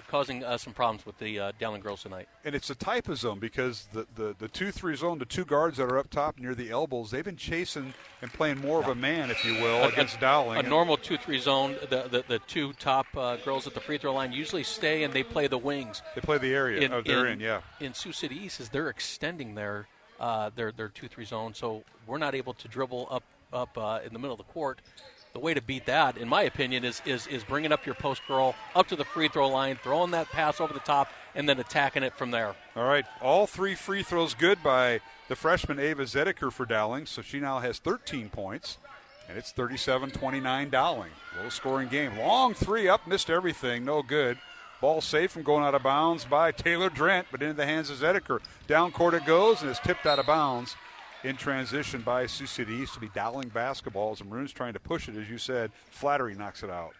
causing some problems with the Dowling girls tonight. And it's a type of zone because the 2-3 zone, the 2 guards that are up top near the elbows, they've been chasing and playing more of a man, if you will, against Dowling. A normal 2-3 zone, the 2 top girls at the free throw line usually stay and they play the wings. They play the area they're in. In Sioux City East, they're extending their 2-3 zone, so we're not able to dribble up in the middle of the court. The way to beat that, in my opinion, is bringing up your post girl up to the free throw line, throwing that pass over the top, and then attacking it from there. All right, all 3 free throws good by the freshman Ava Zedeker for Dowling, so she now has 13 points, and it's 37-29 Dowling. Low-scoring game. Long 3 up, missed everything, no good. Ball safe from going out of bounds by Taylor Drent, but into the hands of Zedeker. Down court it goes, and it's tipped out of bounds. In transition by Sioux City East to be Dowling basketball as the Maroons trying to push it, as you said. Flattery knocks it out.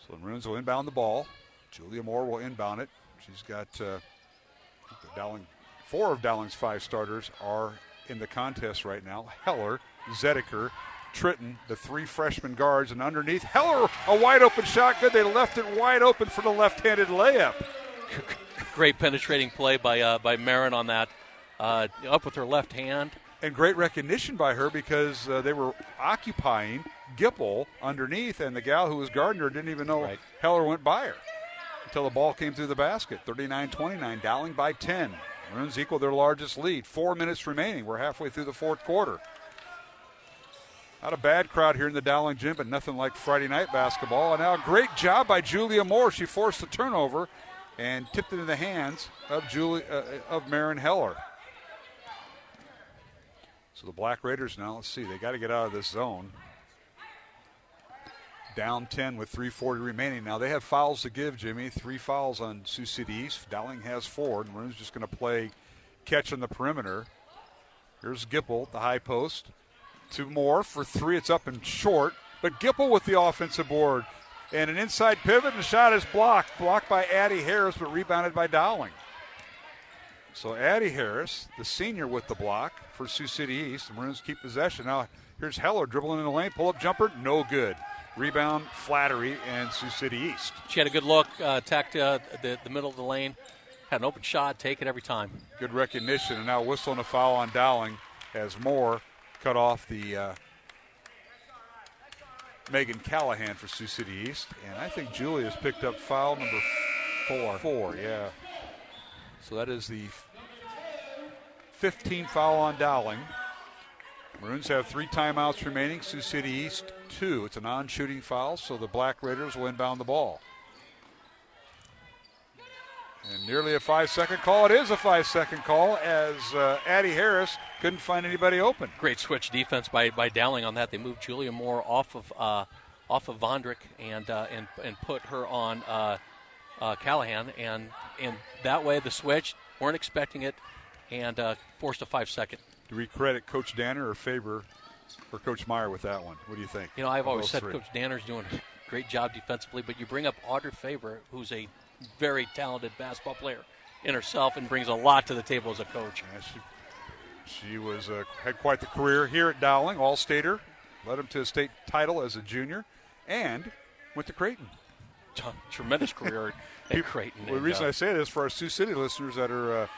So the Maroons will inbound the ball. Julia Moore will inbound it. She's got Dowling. 4 of Dowling's 5 starters are in the contest right now. Heller, Zedeker, Tritton, the 3 freshman guards, and underneath Heller, a wide open shot. Good. They left it wide open for the left-handed layup. Great penetrating play by Marin on that. Up with her left hand. And great recognition by her because they were occupying Gipple underneath, and the gal who was guarding her didn't even know Heller went by her until the ball came through the basket. 39-29, Dowling by 10. Maroons equal their largest lead. 4 minutes remaining. We're halfway through the fourth quarter. Not a bad crowd here in the Dowling gym, but nothing like Friday night basketball. And now a great job by Julia Moore. She forced the turnover and tipped it in the hands of Marin Heller. So the Black Raiders now, let's see, they got to get out of this zone. Down 10 with 3:40 remaining. Now they have fouls to give, Jimmy. 3 fouls on Sioux City East. Dowling has 4. And Maroon's just going to play catch on the perimeter. Here's Gipple, the high post. 2 more for 3. It's up and short. But Gipple with the offensive board. And an inside pivot, and the shot is blocked by Addie Harris, but rebounded by Dowling. So Addie Harris, the senior, with the block for Sioux City East. The Maroons keep possession. Now here's Heller dribbling in the lane, pull-up jumper, no good. Rebound, Flattery, and Sioux City East. She had a good look, attacked the middle of the lane, had an open shot, take it every time. Good recognition, and now whistling a foul on Dowling as Moore cut off the Megan Callahan for Sioux City East. And I think Julie has picked up foul number 4, yeah. So that is the 15th foul on Dowling. Maroons have 3 timeouts remaining. Sioux City East 2. It's a non-shooting foul, so the Black Raiders will inbound the ball. And nearly a 5-second call. It is a 5-second call as Addie Harris couldn't find anybody open. Great switch defense by Dowling on that. They moved Julia Moore off of Vondrick and put her on Callahan, and that way the switch, weren't expecting it, and forced a 5-second. Do we credit Coach Danner or Faber or Coach Meyer with that one? What do you think? You know, I've always said Coach Danner's doing a great job defensively, but you bring up Audrey Faber, who's a very talented basketball player in herself and brings a lot to the table as a coach. Yeah, she was had quite the career here at Dowling, all-stater, led him to a state title as a junior, and went to Creighton. Tremendous career at Creighton. Well, the reason I say this for our Sioux City listeners that are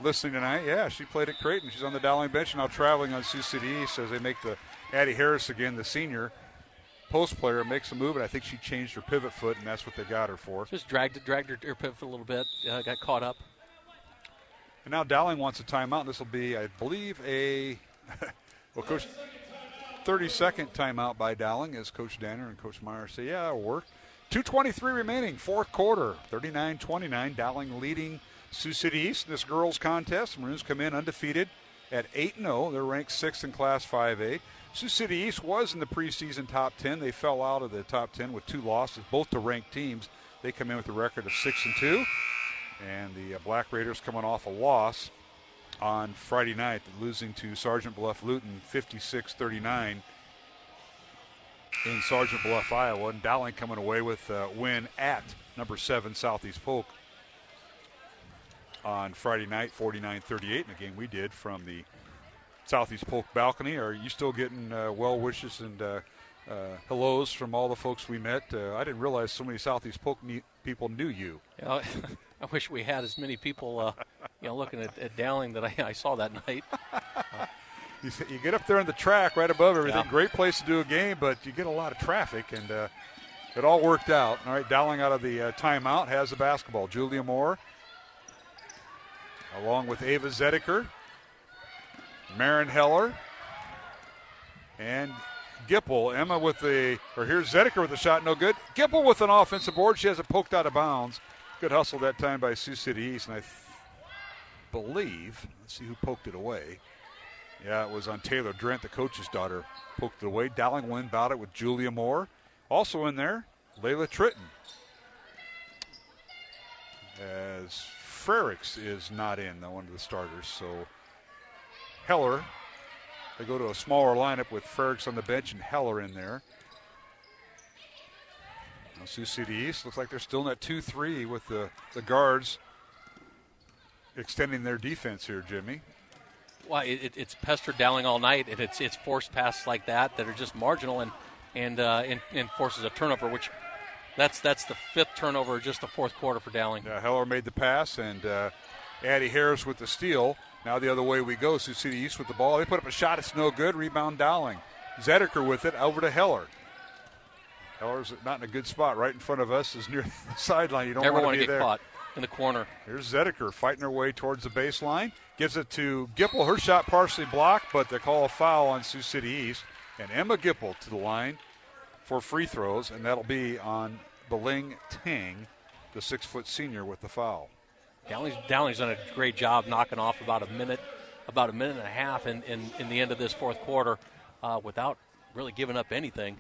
listening tonight, yeah, she played at Creighton. She's on the Dowling bench now, traveling on Sioux City East as they make the Addie Harris again, the senior post player, makes a move, and I think she changed her pivot foot, and that's what they got her for. Just dragged her pivot foot a little bit, got caught up. And now Dowling wants a timeout. This will be, I believe, well, Coach, 30-second timeout by Dowling, as Coach Danner and Coach Meyer say, yeah, that'll work. 2:23 remaining, fourth quarter, 39-29, Dowling leading Sioux City East in this girls contest. Maroons come in undefeated at 8-0. They're ranked 6th in Class 5A. Sioux City East was in the preseason top 10. They fell out of the top 10 with 2 losses, both to ranked teams. They come in with a record of 6-2. And the Black Raiders coming off a loss on Friday night, losing to Sergeant Bluff Luton 56-39 in Sergeant Bluff, Iowa. And Dowling coming away with a win at number 7 Southeast Polk on Friday night, 49-38, in a game we did from the Southeast Polk balcony. Are you still getting well wishes and hellos from all the folks we met? I didn't realize so many Southeast Polk people knew you. Yeah, I wish we had as many people looking at Dowling that I saw that night. You get up there on the track right above everything. Yeah. Great place to do a game, but you get a lot of traffic, and it all worked out. All right, Dowling out of the timeout has the basketball. Julia Moore along with Ava Zediker, Marin Heller, and Gipple. Emma with here's Zediker with the shot, no good. Gipple with an offensive board. She has it poked out of bounds. Good hustle that time by Sioux City East, and I believe, let's see who poked it away. Yeah, it was on Taylor Drent, the coach's daughter, poked it away. Dowling will inbound it with Julia Moore. Also in there, Layla Tritton. As Frericks is not in, one of the starters. So Heller, they go to a smaller lineup with Frericks on the bench and Heller in there. Now Sioux City East looks like they're still in that 2-3 with the guards extending their defense here, Jimmy. Well, it's pestered Dowling all night, and it's forced passes like that are just marginal and forces a turnover, which that's the 5th turnover just the 4th quarter for Dowling. Heller made the pass, and Addie Harris with the steal. Now the other way we go. Sioux City East with the ball. They put up a shot. It's no good. Rebound Dowling. Zediker with it over to Heller. Heller's not in a good spot. Right in front of us is near the sideline. You don't want to be there. Get caught in the corner. Here's Zediker fighting her way towards the baseline. Gives it to Gipple. Her shot partially blocked, but they call a foul on Sioux City East. And Emma Gipple to the line for free throws, and that'll be on Beling Tang, the 6-foot senior, with the foul. Downing's done a great job knocking off about a minute and a half in the end of this 4th quarter without really giving up anything.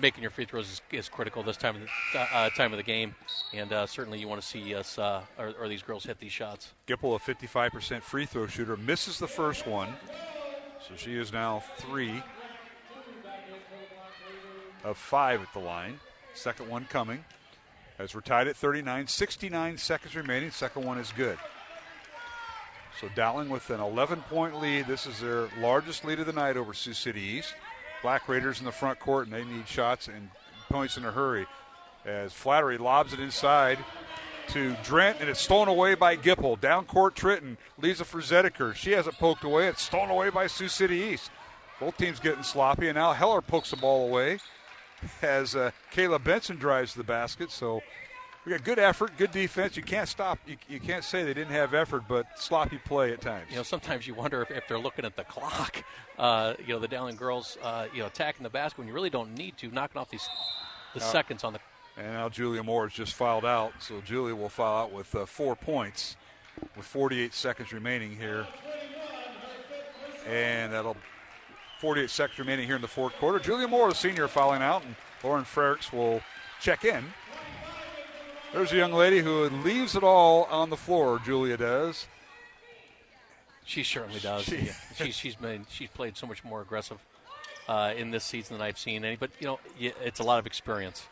Making your free throws is critical this time of the game, and certainly you want to see us or these girls hit these shots. Gipple, a 55% free throw shooter, misses the first one, so she is now 3 of 5 at the line. Second one coming. As we're tied at 39, 69 seconds remaining. Second one is good. So Dowling with an 11-point lead. This is their largest lead of the night over Sioux City East. Black Raiders in the front court, and they need shots and points in a hurry. As Flattery lobs it inside to Drent, and it's stolen away by Gipple. Down court, Tritton leaves it for Zedeker. She has it poked away. It's stolen away by Sioux City East. Both teams getting sloppy, and now Heller pokes the ball away as Kayla Benson drives to the basket. So we got good effort, good defense. You can't stop. You can't say they didn't have effort, but sloppy play at times. Sometimes you wonder if they're looking at the clock. The Dowling girls, attacking the basket when you really don't need to, knocking off the seconds on the. And now Julia Moore has just fouled out, so Julia will foul out with 4 points with 48 seconds remaining here. And that'll 48 seconds remaining here in the fourth quarter. Julia Moore, the senior, fouling out, and Lauren Frericks will check in. There's a young lady who leaves it all on the floor, Julia does. She certainly does. She's played so much more aggressive in this season than I've seen any. But, it's a lot of experience.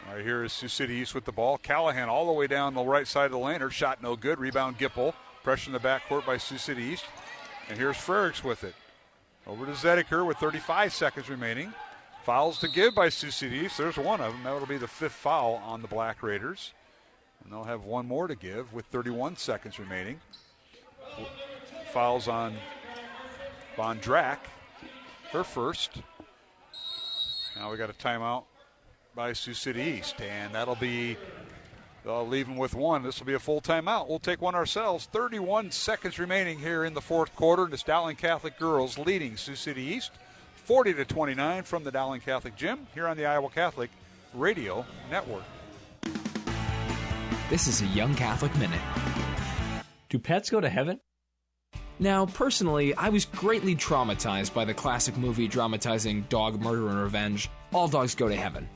All right, here is Sioux City East with the ball. Callahan all the way down the right side of the lane. Her shot no good. Rebound Gipple. Pressure in the backcourt by Sioux City East. And here's Frericks with it. Over to Zedeker with 35 seconds remaining. Fouls to give by Sioux City East. There's one of them. That will be the 5th foul on the Black Raiders. And they'll have one more to give with 31 seconds remaining. Fouls on Von Drack. Her first. Now we got a timeout by Sioux City East, and they'll leave them with one. This will be a full timeout. We'll take one ourselves. 31 seconds remaining here in the fourth quarter. It's Dowling Catholic girls leading Sioux City East 40-29 from the Dowling Catholic Gym here on the Iowa Catholic Radio Network. This is a Young Catholic Minute. Do pets go to heaven? Now, personally, I was greatly traumatized by the classic movie dramatizing dog murder and revenge, All Dogs Go to Heaven.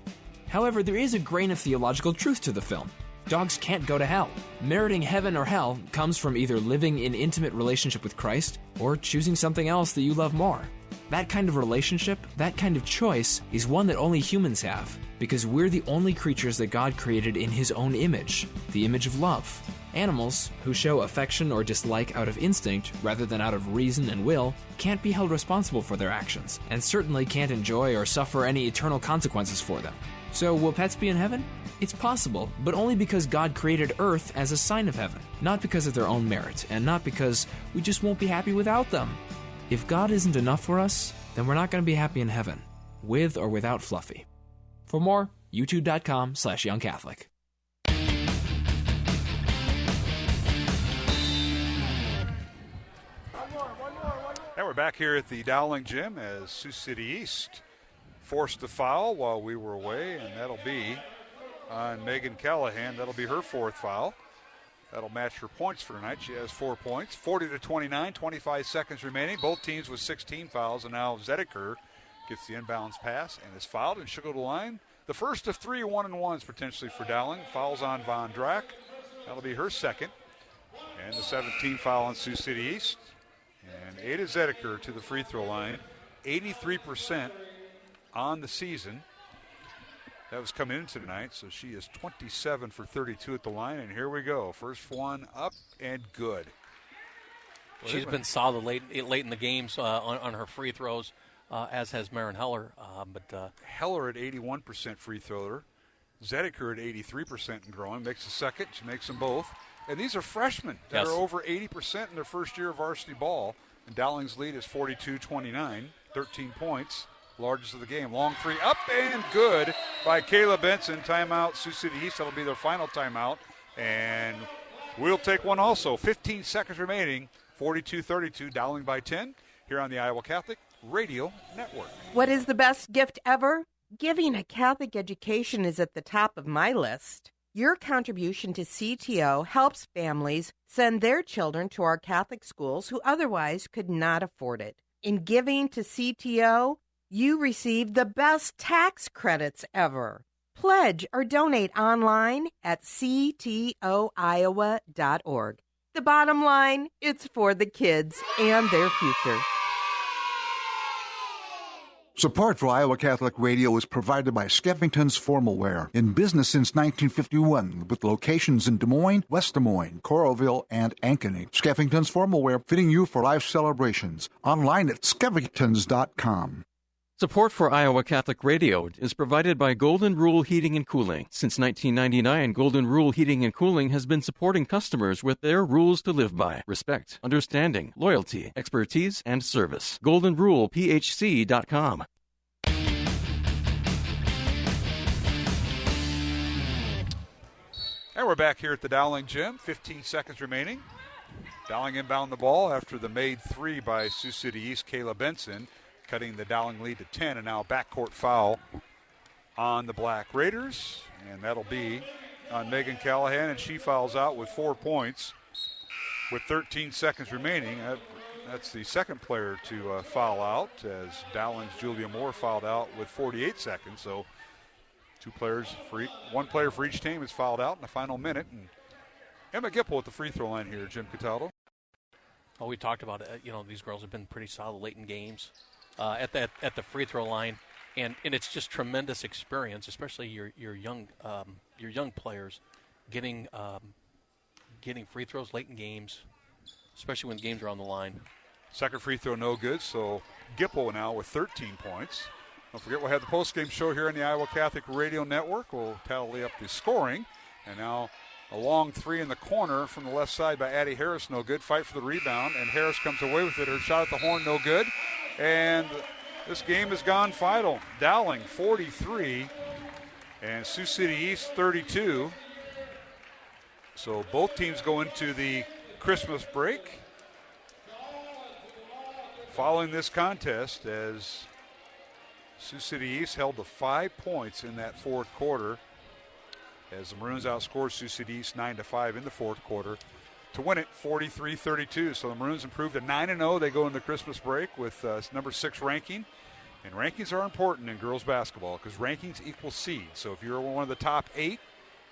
However, there is a grain of theological truth to the film. Dogs can't go to hell. Meriting heaven or hell comes from either living in intimate relationship with Christ or choosing something else that you love more. That kind of relationship, that kind of choice, is one that only humans have, because we're the only creatures that God created in His own image, the image of love. Animals, who show affection or dislike out of instinct rather than out of reason and will, can't be held responsible for their actions, and certainly can't enjoy or suffer any eternal consequences for them. So will pets be in heaven? It's possible, but only because God created Earth as a sign of heaven, not because of their own merit, and not because we just won't be happy without them. If God isn't enough for us, then we're not going to be happy in heaven, with or without Fluffy. For more, youtube.com/youngcatholic. And we're back here at the Dowling Gym as Sioux City East forced the foul while we were away, and that'll be on Megan Callahan. That'll be her 4th foul. That'll match her points for tonight. She has 4 points. 40-29, 25 seconds remaining. Both teams with 16 fouls, and now Zedeker gets the inbounds pass and is fouled, and she'll go to the line. The first of 3 1-and-1s potentially for Dowling. Fouls on Von Drack. That'll be her second. And the 17th foul on Sioux City East. And Ada Zedeker to the free throw line. 83% on the season. That was coming into tonight, so she is 27 for 32 at the line, and here we go. First one up and good. Well, she's been solid late in the games on her free throws, as has Marin Heller. Heller at 81% free thrower. Zedeker at 83% and growing. Makes a second. She makes them both. And these are freshmen that are over 80% in their first year of varsity ball. And Dowling's lead is 42-29, 13 points. Largest of the game. Long free up and good by Kayla Benson. Timeout, Sioux City East. That'll be their final timeout. And we'll take one also. 15 seconds remaining. 42-32, Dowling by 10 here on the Iowa Catholic Radio Network. What is the best gift ever? Giving a Catholic education is at the top of my list. Your contribution to CTO helps families send their children to our Catholic schools who otherwise could not afford it. In giving to CTO, you receive the best tax credits ever. Pledge or donate online at ctoiowa.org. The bottom line, it's for the kids and their future. Support for Iowa Catholic Radio is provided by Skeffington's Formalware, in business since 1951, with locations in Des Moines, West Des Moines, Coralville, and Ankeny. Skeffington's Formalware, fitting you for life celebrations. Online at skeffingtons.com. Support for Iowa Catholic Radio is provided by Golden Rule Heating and Cooling. Since 1999, Golden Rule Heating and Cooling has been supporting customers with their rules to live by: respect, understanding, loyalty, expertise, and service. GoldenRulePHC.com. And we're back here at the Dowling Gym. 15 seconds remaining. Dowling inbound the ball after the made three by Sioux City East, Kayla Benson, cutting the Dowling lead to 10, and now a backcourt foul on the Black Raiders, and that'll be on Megan Callahan, and she fouls out with 4 points with 13 seconds remaining. That's the second player to foul out, as Dowling's Julia Moore fouled out with 48 seconds. So one player for each team is fouled out in the final minute. And Emma Gipple at the free throw line here, Jim Cataldo. Oh, we talked about it. These girls have been pretty solid late in games at the free throw line, and it's just tremendous experience, especially your young players getting free throws late in games, especially when games are on the line. Second free throw no good, so Gipple now with 13 points. Don't forget, we'll have the postgame show here on the Iowa Catholic Radio Network. We'll tally up the scoring, and now a long three in the corner from the left side by Addie Harris, no good. Fight for the rebound, and Harris comes away with it. Her shot at the horn, no good. And this game has gone final. Dowling 43 and Sioux City East 32. So both teams go into the Christmas break following this contest, as Sioux City East held to 5 points in that fourth quarter, as the Maroons outscored Sioux City East 9-5 in the fourth quarter to win it 43-32. So the Maroons improved to 9-0. They go into Christmas break with number 6 ranking. And rankings are important in girls basketball because rankings equal seeds. So if you're one of the top 8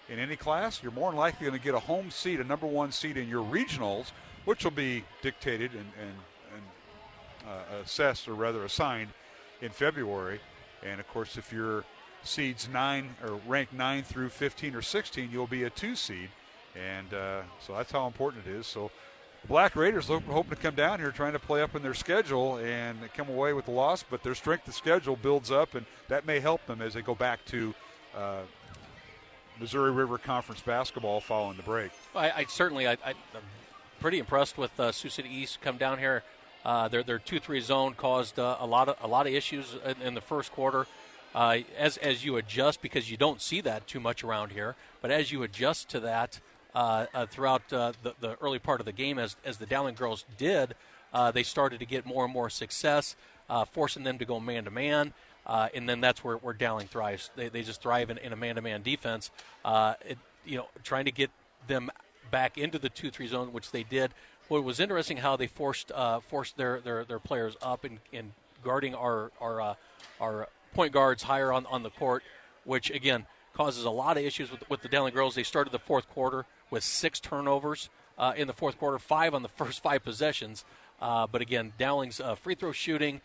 in any class, you're more than likely going to get a home seed, a number 1 seed in your regionals, which will be dictated and assessed, or rather assigned, in February. And of course, if you're seeds 9 or ranked 9 through 15 or 16, you'll be a 2 seed. And so that's how important it is. So the Black Raiders hoping to come down here, trying to play up in their schedule and come away with the loss, but their strength of schedule builds up, and that may help them as they go back to Missouri River Conference basketball following the break. I'm pretty impressed with Sioux City East. Come down here, their 2-3 zone caused a lot of issues in the first quarter. As you adjust, because you don't see that too much around here, but as you adjust to that throughout the early part of the game, as the Dowling girls did, they started to get more and more success, forcing them to go man-to-man, and then that's where Dowling thrives. They just thrive in a man-to-man defense, trying to get them back into the 2-3 zone, which they did. What was interesting, how they forced their players up in guarding our point guards higher on the court, which, again, causes a lot of issues with the Dowling girls. They started the fourth quarter with 6 turnovers in the fourth quarter, 5 on the first 5 possessions. But, again, Dowling's free throw shooting,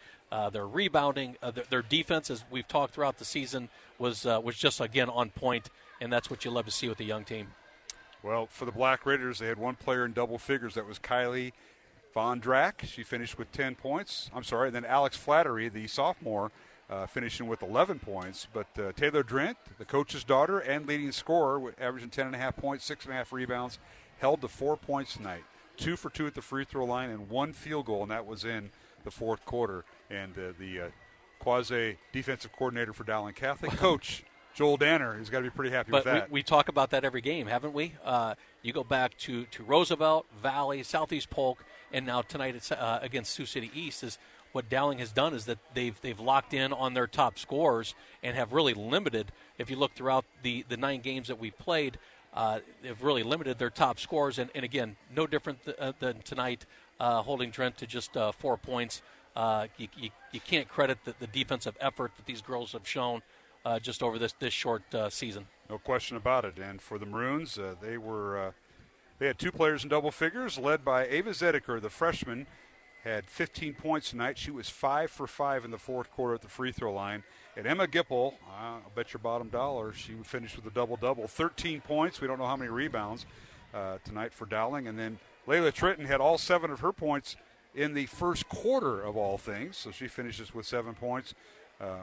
their rebounding, their defense, as we've talked throughout the season, was just, again, on point, and that's what you love to see with the young team. Well, for the Black Raiders, they had one player in double figures. That was Kylie Von Drack. She finished with 10 points. I'm sorry. And then Alex Flattery, the sophomore, finishing with 11 points. But Taylor Drent, the coach's daughter and leading scorer, averaging 10.5 points, 6.5 rebounds, held to 4 points tonight. 2 for 2 at the free throw line and 1 field goal, and that was in the fourth quarter. And the quasi-defensive coordinator for Dowling Catholic, Coach Joel Danner, he's got to be pretty happy with that. We talk about that every game, haven't we? You go back to Roosevelt, Valley, Southeast Polk, and now tonight it's against Sioux City East. Is what Dowling has done is that they've locked in on their top scorers and have really limited. If you look throughout the 9 games that we played, they've really limited their top scorers. And again, no different than tonight, holding Trent to just 4 points. You can't credit the defensive effort that these girls have shown just over this short season. No question about it. And for the Maroons, they had 2 players in double figures, led by Ava Zedeker, the freshman, had 15 points tonight. She was 5 for 5 in the fourth quarter at the free throw line. And Emma Gipple, I'll bet your bottom dollar, she finished with a double-double. 13 points. We don't know how many rebounds tonight for Dowling. And then Layla Tritton had all 7 of her points in the first quarter of all things. So she finishes with 7 points.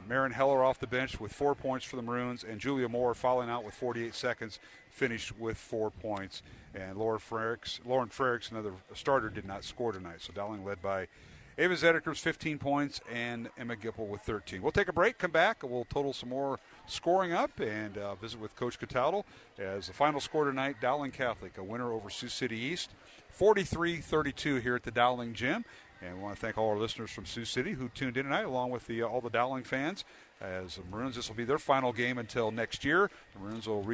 Maren Heller off the bench with 4 points for the Maroons. And Julia Moore, fouling out with 48 seconds, finished with 4 points. And Lauren Frericks, another starter, did not score tonight. So Dowling led by Ava Zedekers, 15 points, and Emma Gipple with 13. We'll take a break, come back, and we'll total some more scoring up and visit with Coach Cataldo. As the final score tonight, Dowling Catholic, a winner over Sioux City East, 43-32 here at the Dowling Gym. And we want to thank all our listeners from Sioux City who tuned in tonight, along with all the Dowling fans. As the Maroons, this will be their final game until next year. The Maroons will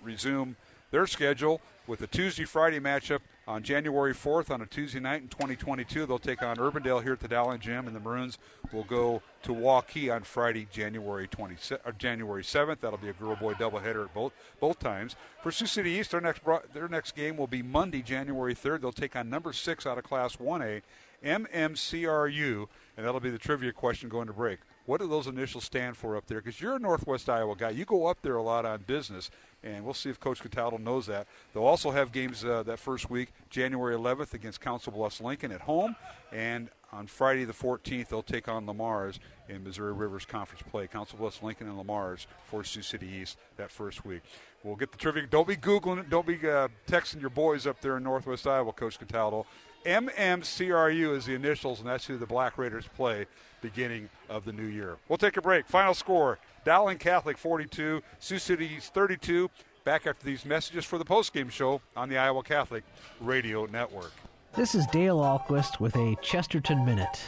resume their schedule with a Tuesday-Friday matchup on January 4th on a Tuesday night in 2022. They'll take on Urbandale here at the Dowling Gym, and the Maroons will go to Waukee on Friday, January 7th. That'll be a girl-boy doubleheader at both times. For Sioux City East, their next game will be Monday, January 3rd. They'll take on number 6 out of Class 1A, MMCRU, and that'll be the trivia question going to break. What do those initials stand for up there? Because you're a Northwest Iowa guy. You go up there a lot on business, and we'll see if Coach Cataldo knows that. They'll also have games that first week, January 11th against Council Bluffs Lincoln at home, and on Friday the 14th, they'll take on Lamar's in Missouri Rivers Conference play. Council Bluffs Lincoln and Lamar's for Sioux City East that first week. We'll get the trivia. Don't be Googling it. Don't be texting your boys up there in Northwest Iowa, Coach Cataldo. MMCRU is the initials, and that's who the Black Raiders play beginning of the new year. We'll take a break. Final score, Dowling Catholic 42, Sioux City East 32. Back after these messages for the postgame show on the Iowa Catholic Radio Network. This is Dale Ahlquist with a Chesterton Minute.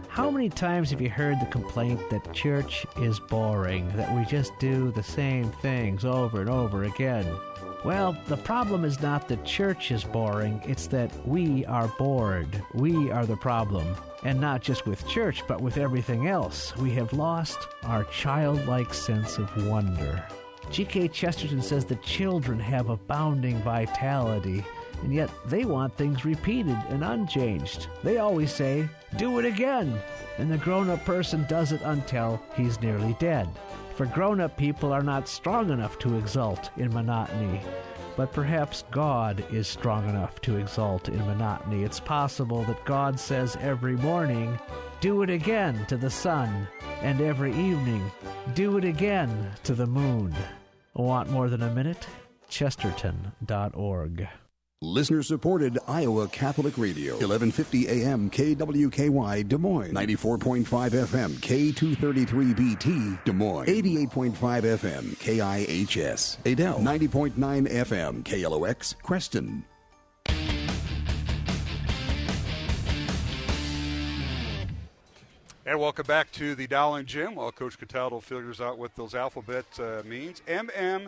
How many times have you heard the complaint that church is boring, that we just do the same things over and over again? Well, the problem is not that church is boring, it's that we are bored. We are the problem. And not just with church, but with everything else. We have lost our childlike sense of wonder. G.K. Chesterton says that children have abounding vitality, and yet they want things repeated and unchanged. They always say, "Do it again," and the grown-up person does it until he's nearly dead. For grown-up people are not strong enough to exult in monotony, but perhaps God is strong enough to exult in monotony. It's possible that God says every morning, "Do it again" to the sun, and every evening, "Do it again" to the moon. Want more than a minute? Chesterton.org. Listener-supported Iowa Catholic Radio, 1150 AM KWKY Des Moines, 94.5 FM K233BT Des Moines, 88.5 FM KIHS Adel, 90.9 FM KLOX Creston. And welcome back to the Dowling Gym while Coach Cataldo figures out what those alphabet means. MMCRU.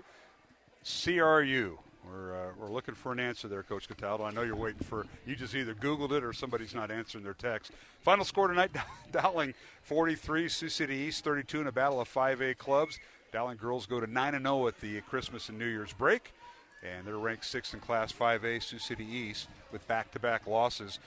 We're looking for an answer there, Coach Cataldo. I know you're waiting for – you just either Googled it or somebody's not answering their text. Final score tonight, Dowling 43, Sioux City East 32 in a battle of 5A clubs. Dowling girls go to 9-0 at the Christmas and New Year's break, and they're ranked 6th in Class 5A. Sioux City East, with back-to-back losses,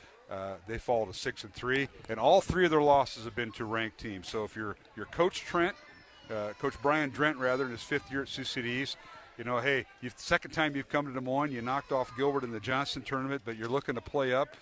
they fall to 6-3, and all 3 of their losses have been to ranked teams. So if you're Coach Coach Brian Drent, in his 5th year at Sioux City East, you know, hey, second time you've come to Des Moines, you knocked off Gilbert in the Johnson tournament, but you're looking to play up,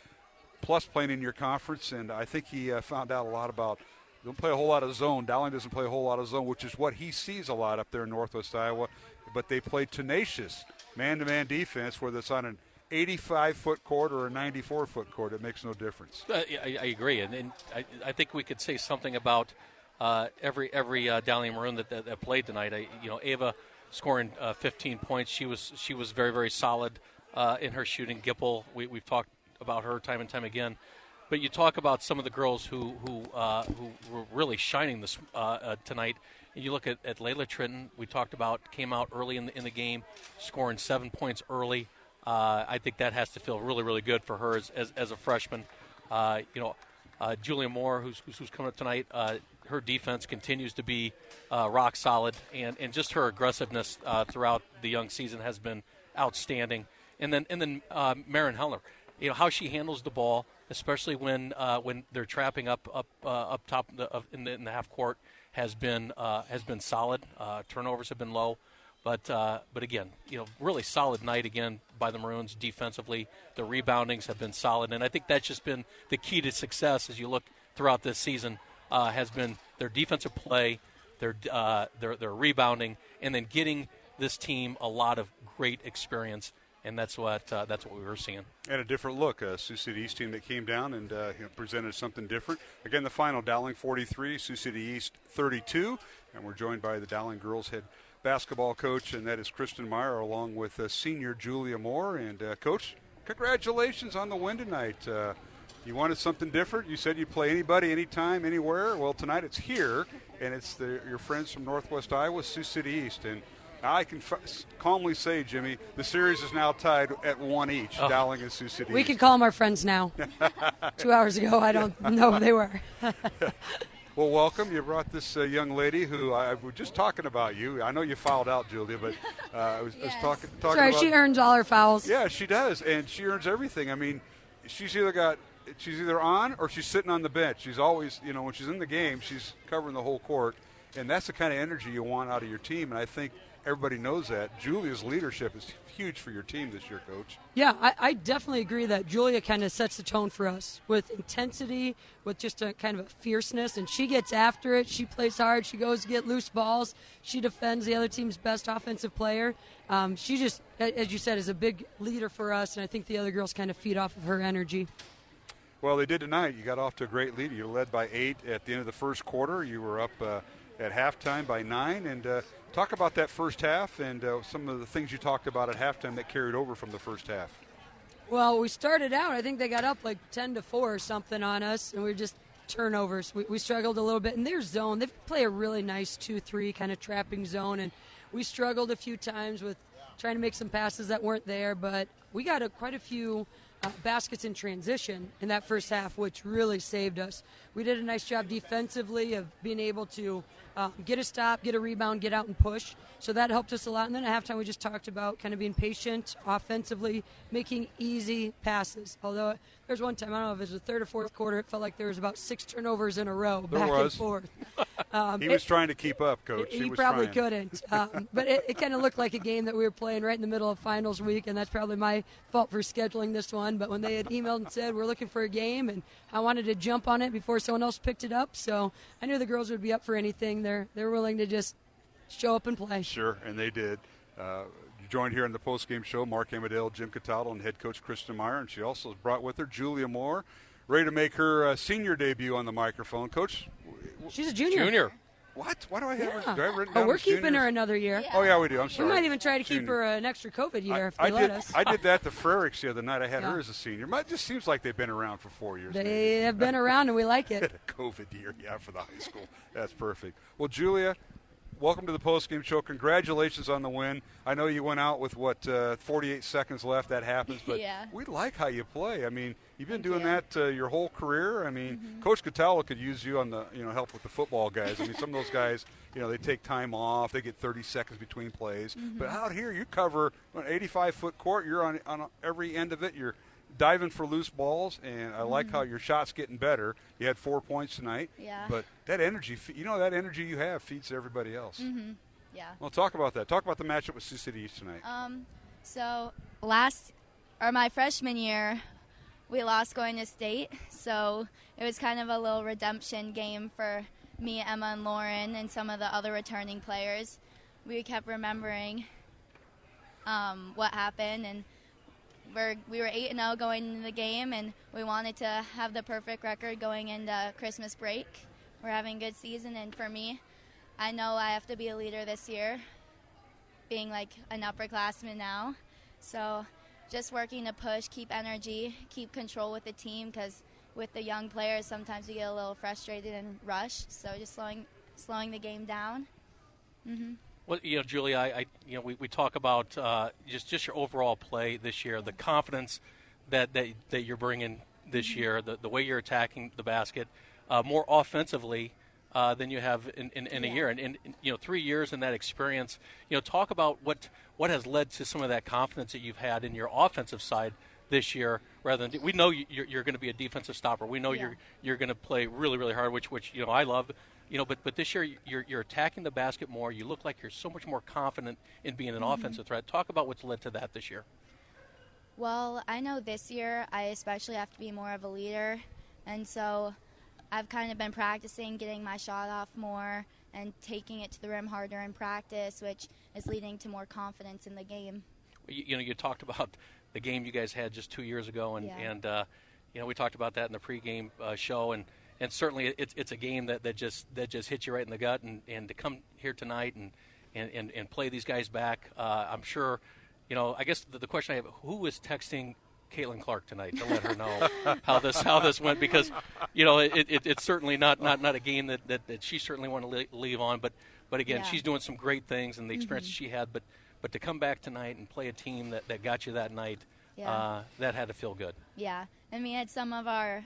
plus playing in your conference. And I think he found out a lot about – don't play a whole lot of zone. Dowling doesn't play a whole lot of zone, which is what he sees a lot up there in Northwest Iowa. But they play tenacious man-to-man defense, whether it's on an 85-foot court or a 94-foot court. It makes no difference. I agree. And I think we could say something about every Dowling Maroon that played tonight. Ava – scoring 15 points. She was very, very solid in her shooting. Gipple, we've talked about her time and time again. But you talk about some of the girls who were really shining this tonight. And you look at Layla Tritton, we talked about, came out early in the game, scoring 7 points early. I think that has to feel really, really good for her as a freshman. Julia Moore, who's coming up tonight, her defense continues to be rock solid, and just her aggressiveness throughout the young season has been outstanding. And then Maren Heller, how she handles the ball, especially when they're trapping up top in the half court, has been solid. Turnovers have been low. But again, really solid night again by the Maroons defensively. The reboundings have been solid, and I think that's just been the key to success as you look throughout this season. Has been their defensive play, their rebounding, and then getting this team a lot of great experience, and that's what we were seeing. And a different look, Sioux City East team that came down and presented something different. Again, the final: Dowling 43, Sioux City East 32, and we're joined by the Dowling girls head basketball coach, and that is Kristen Marr, along with senior Julia Moore. And Coach, congratulations on the win tonight. You wanted something different. You said you'd play anybody, anytime, anywhere. Well, tonight it's here, and it's your friends from Northwest Iowa, Sioux City East. And I can calmly say, Jimmy, the series is now tied at 1 each, Dowling and Sioux City We East. could call them our friends now. 2 hours ago, I don't know who they were. Well, welcome. You brought this young lady who I was just talking about you. I know you fouled out, Julia, but I was talking Sorry, about. she earns all her fouls. Yeah, she does, and she earns everything. I mean, she's either on or she's sitting on the bench. She's always, when she's in the game, she's covering the whole court, and that's the kind of energy you want out of your team. And I think everybody knows that. Julia's leadership is huge for your team this year, Coach. Yeah, I definitely agree that Julia kind of sets the tone for us with intensity, with just a kind of a fierceness, and she gets after it. She plays hard. She goes to get loose balls. She defends the other team's best offensive player. She just, as you said, is a big leader for us, and I think the other girls kind of feed off of her energy. Well, they did tonight. You got off to a great lead. You led by 8 at the end of the first quarter. You were up at halftime by 9, and talk about that first half and some of the things you talked about at halftime that carried over from the first half. Well, we started out, I think they got up like 10-4 or something on us, and we were just turnovers. We struggled a little bit in their zone. They play a really nice 2-3 kind of trapping zone, and we struggled a few times with trying to make some passes that weren't there, but we got quite a few baskets in transition in that first half, which really saved us. We did a nice job defensively of being able to get a stop, get a rebound, get out and push. So that helped us a lot. And then at halftime, we just talked about kind of being patient offensively, making easy passes. Although there's one time, I don't know if it was the third or fourth quarter, it felt like there was about 6 turnovers in a row, back and forth. He was trying to keep up, Coach. He probably couldn't. But it kind of looked like a game that we were playing right in the middle of finals week, and that's probably my fault for scheduling this one. But when they had emailed and said, we're looking for a game, and I wanted to jump on it before someone else picked it up, so I knew the girls would be up for anything. They're willing to just show up and play. Sure, and they did. You joined here in the post-game show, Mark Amadale, Jim Cataldo, and head coach Kristen Marr, and she also brought with her Julia Moore, ready to make her senior debut on the microphone. Coach? She's a junior. What? Why do I have her? Do I have written down we're as keeping junior? her another year. Oh, yeah, we do. I'm sorry. We might even try to keep her an extra COVID year if they let us. I did that to Frericks the other night. I had her as a senior. It just seems like they've been around for 4 years. They have been around, and we like it. A COVID year, for the high school. That's perfect. Well, Julia, welcome to the postgame show. Congratulations on the win. I know you went out with, 48 seconds left. That happens, but we like how you play. I mean, you've been doing that your whole career. I mean, Coach Cataldo could use you on the, help with the football guys. I mean, some of those guys, they take time off. They get 30 seconds between plays. But out here, you cover an 85-foot court. You're on every end of it. You're diving for loose balls, and I like how your shot's getting better. You had 4 points tonight. Yeah. But that energy, that energy you have feeds everybody else. Yeah. Well, talk about that. Talk about the matchup with Sioux City East tonight. So my freshman year, we lost going to state, so it was kind of a little redemption game for me, Emma, and Lauren, and some of the other returning players. We kept remembering what happened, and we were 8-0 going into the game, and we wanted to have the perfect record going into Christmas break. We're having a good season, and for me, I know I have to be a leader this year, being like an upperclassman now. So just working to push, keep energy, keep control with the team, because with the young players, sometimes we get a little frustrated and rushed. So just slowing the game down. Well, Julia, we talk about just your overall play this year, the confidence that you're bringing this year, the way you're attacking the basket, more offensively than you have in a year. And 3 years in that experience, talk about what has led to some of that confidence that you've had in your offensive side this year rather than we know you're going to be a defensive stopper. We know you're going to play really, really hard, which I love. But this year you're attacking the basket more. You look like you're so much more confident in being an offensive threat. Talk about what's led to that this year. Well, I know this year I especially have to be more of a leader, and so I've kind of been practicing getting my shot off more and taking it to the rim harder in practice, which is leading to more confidence in the game. You talked about the game you guys had just 2 years ago, and we talked about that in the pregame show, and certainly it's a game that just hits you right in the gut, and to come here tonight and play these guys back, I'm sure. I guess the question I have: who was texting Caitlin Clark tonight to let her know how this went? Because it's certainly not a game that she certainly want to leave on. But again, she's doing some great things and the experiences she had. But to come back tonight and play a team that got you that night, that had to feel good. Yeah, and we had some of our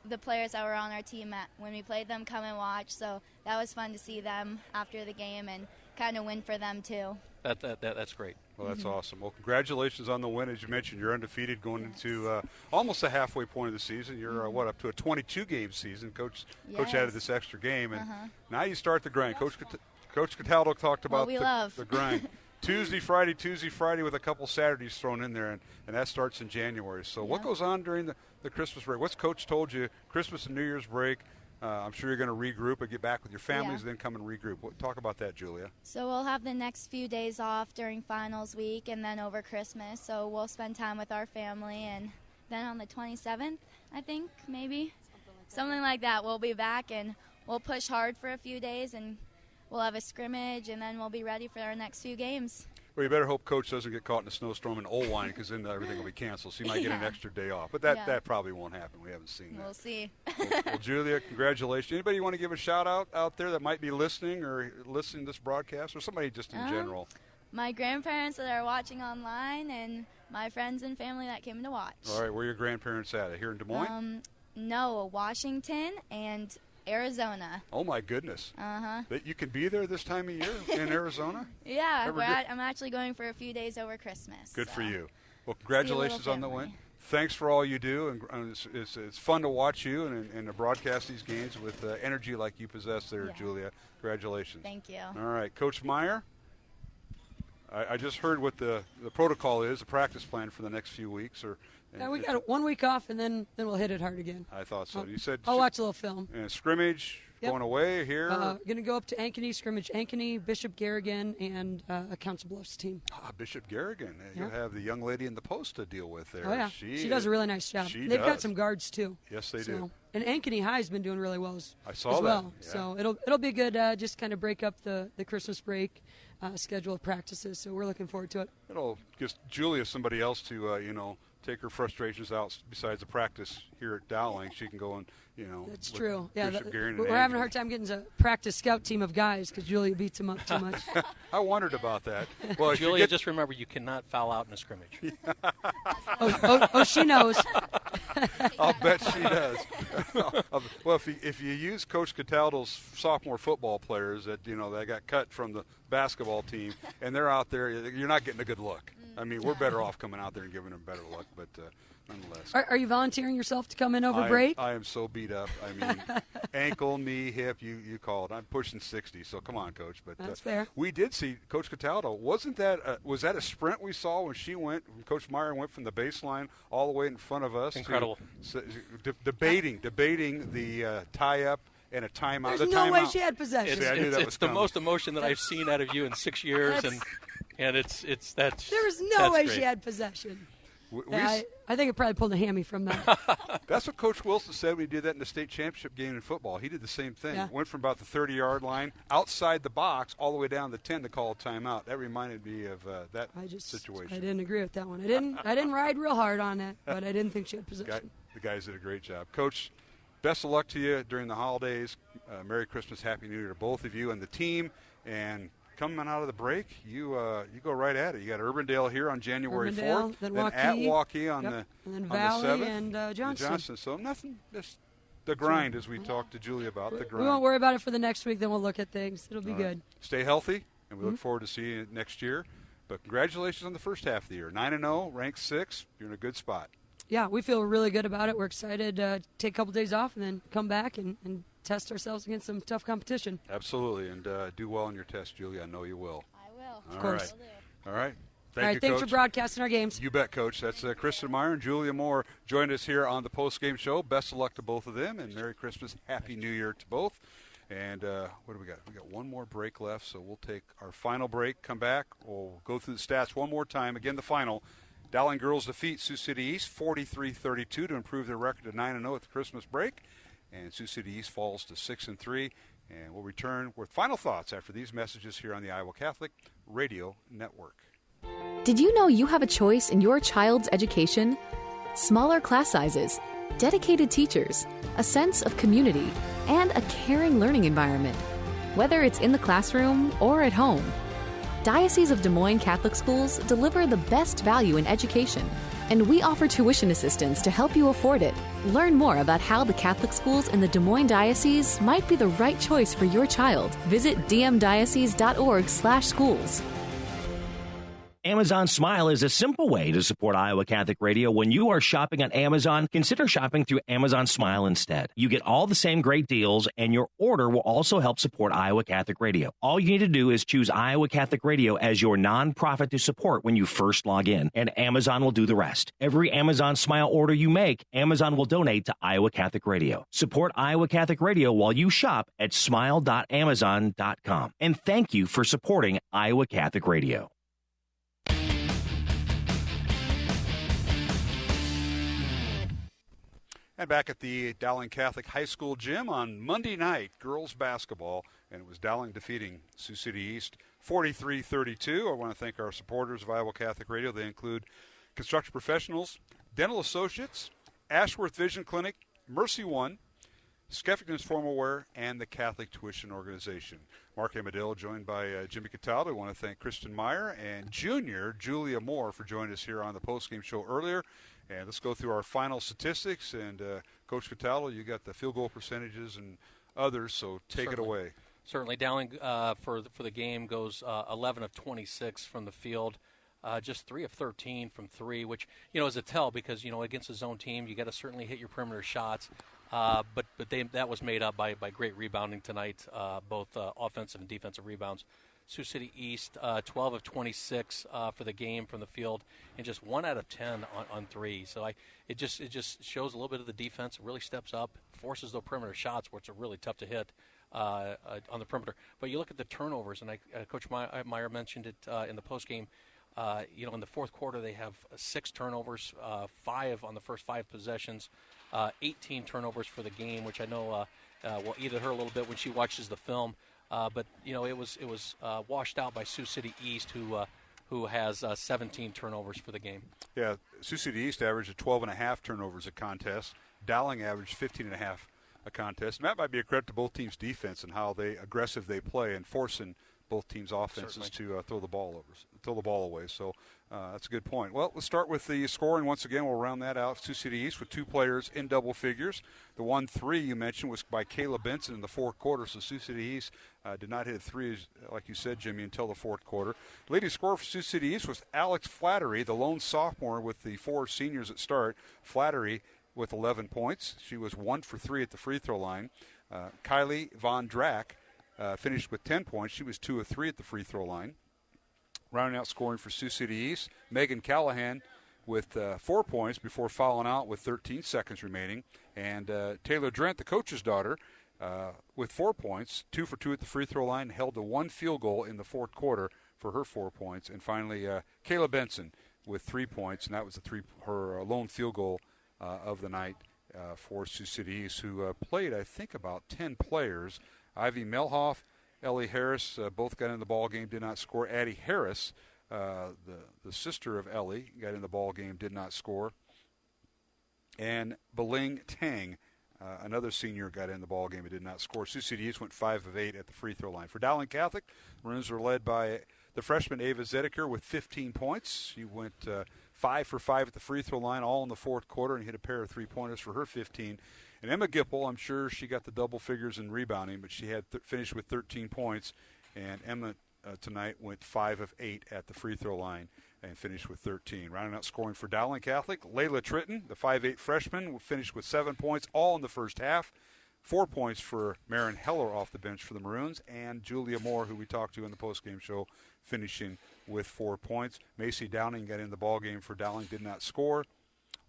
the players that were on our team when we played them come and watch. So that was fun to see them after the game and kind of win for them too. That's great. Well, that's awesome. Well, congratulations on the win. As you mentioned, you're undefeated going into almost the halfway point of the season. You're up to a 22-game season. Coach added this extra game, and now you start the grind. Coach Cataldo talked about the grind. Tuesday, Friday with a couple Saturdays thrown in there, and that starts in January. So what goes on during the Christmas break? What's Coach told you? Christmas and New Year's break. I'm sure you're going to regroup and get back with your families and then come and regroup. Talk about that, Julia. So we'll have the next few days off during finals week and then over Christmas. So we'll spend time with our family. And then on the 27th, I think, maybe, something like that, we'll be back and we'll push hard for a few days and we'll have a scrimmage and then we'll be ready for our next few games. Well, you better hope Coach doesn't get caught in a snowstorm in Olwine because then everything will be canceled. So you might get an extra day off. But that probably won't happen. We haven't seen that. We'll see. Well, Julia, congratulations. Anybody you want to give a shout-out out there that might be listening to this broadcast, or somebody just in general? My grandparents that are watching online and my friends and family that came to watch. All right, where are your grandparents at? Here in Des Moines? No, Washington and Arizona. Oh, my goodness. That you can be there this time of year in Arizona? Yeah, I'm actually going for a few days over Christmas. Good for you. Well, congratulations on the win. Thanks for all you do, and it's fun to watch you and to broadcast these games with energy like you possess there, Julia. Congratulations. Thank you. All right, Coach Meyer, I just heard what the protocol is, the practice plan for the next few weeks. Yeah, we got 1 week off, and then we'll hit it hard again. I thought so. You said I'll watch a little film. And scrimmage, going away here? Going to go up to Ankeny, scrimmage Ankeny, Bishop Garrigan, and a Council Bluffs team. Bishop Garrigan. You'll have the young lady in the post to deal with there. Oh, yeah. She does a really nice job. They've got some guards, too. Yes, they do. And Ankeny High has been doing really well as well. Yeah. So it'll be good just kind of break up the Christmas break schedule of practices. So we're looking forward to it. It'll give Julia somebody else to, take her frustrations out besides the practice here at Dowling. She can go and, That's true. Yeah, we're having a hard time getting a practice scout team of guys because Julia beats them up too much. I wondered about that. Well, Julia, just remember you cannot foul out in a scrimmage. Oh, she knows. I'll bet she does. Well, if you use Coach Cataldo's sophomore football players that that got cut from the basketball team and they're out there, you're not getting a good look. I mean, we're better off coming out there and giving them better look, but nonetheless. Are you volunteering yourself to come in over break? I am so beat up. I mean, ankle, knee, hip, you call it. I'm pushing 60, so come on, Coach. But that's fair. We did see Coach Cataldo. Was that a sprint we saw when Coach Meyer went from the baseline all the way in front of us? Incredible. Debating the tie-up and a timeout. There's no way she had possession. It's the most emotion that I've seen out of you in 6 years, and it's that. There was no way she had possession. I think it probably pulled a hammy from that. That's what Coach Wilson said when he did that in the state championship game in football. He did the same thing. Yeah. Went from about the 30-yard line outside the box all the way down to 10 to call a timeout. That reminded me of that situation. I didn't agree with that one. I didn't ride real hard on it, but I didn't think she had possession. The guys did a great job. Coach, best of luck to you during the holidays. Merry Christmas, Happy New Year to both of you and the team. And coming out of the break, you go right at it. You got Urbandale here on January 4th, then at Waukee on and then on Valley the 7th, and Johnson. So nothing, just the grind as we talked to Julie about the grind. We won't worry about it for the next week. Then we'll look at things. It'll be good. Stay healthy, and we look forward to seeing you next year. But congratulations on the first half of the year. 9-0, ranked 6th. You're in a good spot. Yeah, we feel really good about it. We're excited to take a couple days off and then come back and test ourselves against some tough competition. Absolutely, and do well on your test, Julia. I know you will. I will. Of course. All right. Thanks Coach. for broadcasting our games. You bet, Coach. That's Kristen Marr and Julia Moore joined us here on the post-game show. Best of luck to both of them, and Merry Christmas, Happy New Year to both. And what do we got? We got one more break left, so we'll take our final break, come back. We'll go through the stats one more time. Again, the final. Dowling girls defeat Sioux City East 43-32 to improve their record to 9-0 at the Christmas break. And Sioux City East falls to 6-3. And we'll return with final thoughts after these messages here on the Iowa Catholic Radio Network. Did you know you have a choice in your child's education? Smaller class sizes, dedicated teachers, a sense of community, and a caring learning environment, whether it's in the classroom or at home. Diocese of Des Moines Catholic Schools deliver the best value in education, and we offer tuition assistance to help you afford it. Learn more about how the Catholic schools in the Des Moines Diocese might be the right choice for your child. Visit dmdiocese.org/schools. Amazon Smile is a simple way to support Iowa Catholic Radio. When you are shopping on Amazon, consider shopping through Amazon Smile instead. You get all the same great deals, and your order will also help support Iowa Catholic Radio. All you need to do is choose Iowa Catholic Radio as your nonprofit to support when you first log in, and Amazon will do the rest. Every Amazon Smile order you make, Amazon will donate to Iowa Catholic Radio. Support Iowa Catholic Radio while you shop at smile.amazon.com. And thank you for supporting Iowa Catholic Radio. And back at the Dowling Catholic High School gym on Monday night, girls basketball, and it was Dowling defeating Sioux City East 43-32. I want to thank our supporters of Iowa Catholic Radio. They include Construction Professionals, Dental Associates, Ashworth Vision Clinic, Mercy One, Skeffington's Formal Wear, and the Catholic Tuition Organization. Mark Amadale joined by Jimmy Cataldo. I want to thank Kristen Meyer and Junior Julia Moore for joining us here on the postgame show earlier. And let's go through our final statistics. And Coach Cataldo, you got the field goal percentages and others, so take it away. Certainly. Dowling for the game goes 11 of 26 from the field. Just 3 of 13 from 3, which, is a tell because, against a zone team, you got to certainly hit your perimeter shots. But that was made up by great rebounding tonight, both offensive and defensive rebounds. Sioux City East, 12 of 26 for the game from the field, and just 1 out of 10 on 3. So it just shows a little bit of the defense. It really steps up, forces those perimeter shots, which are really tough to hit on the perimeter. But you look at the turnovers, and Coach Meyer mentioned it in the postgame. In the fourth quarter, they have 6 turnovers, 5 on the first 5 possessions, 18 turnovers for the game, which I know will eat at her a little bit when she watches the film. But it was washed out by Sioux City East, who has 17 turnovers for the game. Yeah, Sioux City East averaged 12.5 turnovers a contest. Dowling averaged 15.5 a contest. And that might be a credit to both teams' defense and how aggressive they play and forcing both teams' offenses to throw the ball away. So that's a good point. Well, let's start with the scoring once again. We'll round that out. Sioux City East with 2 players in double figures. The 1-3 you mentioned was by Kayla Benson in the fourth quarter. So Sioux City East did not hit a 3, like you said, Jimmy, until the fourth quarter. The leading scorer for Sioux City East was Alex Flattery, the lone sophomore with the 4 seniors at start. Flattery with 11 points. She was 1 for 3 at the free throw line. Kylie Von Drack finished with 10 points. She was 2 of 3 at the free throw line. Rounding out scoring for Sioux City East, Megan Callahan with 4 points before fouling out with 13 seconds remaining. And Taylor Drent, the coach's daughter, with 4 points, 2 for 2 at the free throw line, held to 1 field goal in the fourth quarter for her 4 points. And finally, Kayla Benson with 3 points, and that was her lone field goal of the night for Sioux City East, who played, I think, about 10 players. Ivy Melhoff, Ellie Harris both got in the ball game, did not score. Addie Harris, the sister of Ellie, got in the ball game, did not score. And Beling Tang, another senior, got in the ball game and did not score. Sioux City East went 5 of 8 at the free throw line. For Dowling Catholic, Maroons were led by the freshman Ava Zedeker with 15 points. She went 5 for 5 at the free throw line, all in the fourth quarter, and hit a pair of 3-pointers for her 15. And Emma Gipple, I'm sure she got the double figures in rebounding, but she had finished with 13 points. And Emma tonight went 5 of 8 at the free throw line and finished with 13. Rounding out scoring for Dowling Catholic, Layla Tritton, the 5'8 freshman, finished with 7 points, all in the first half. 4 points for Marin Heller off the bench for the Maroons, and Julia Moore, who we talked to in the postgame show, finishing with 4 points. Macy Downing got in the ballgame for Dowling, did not score.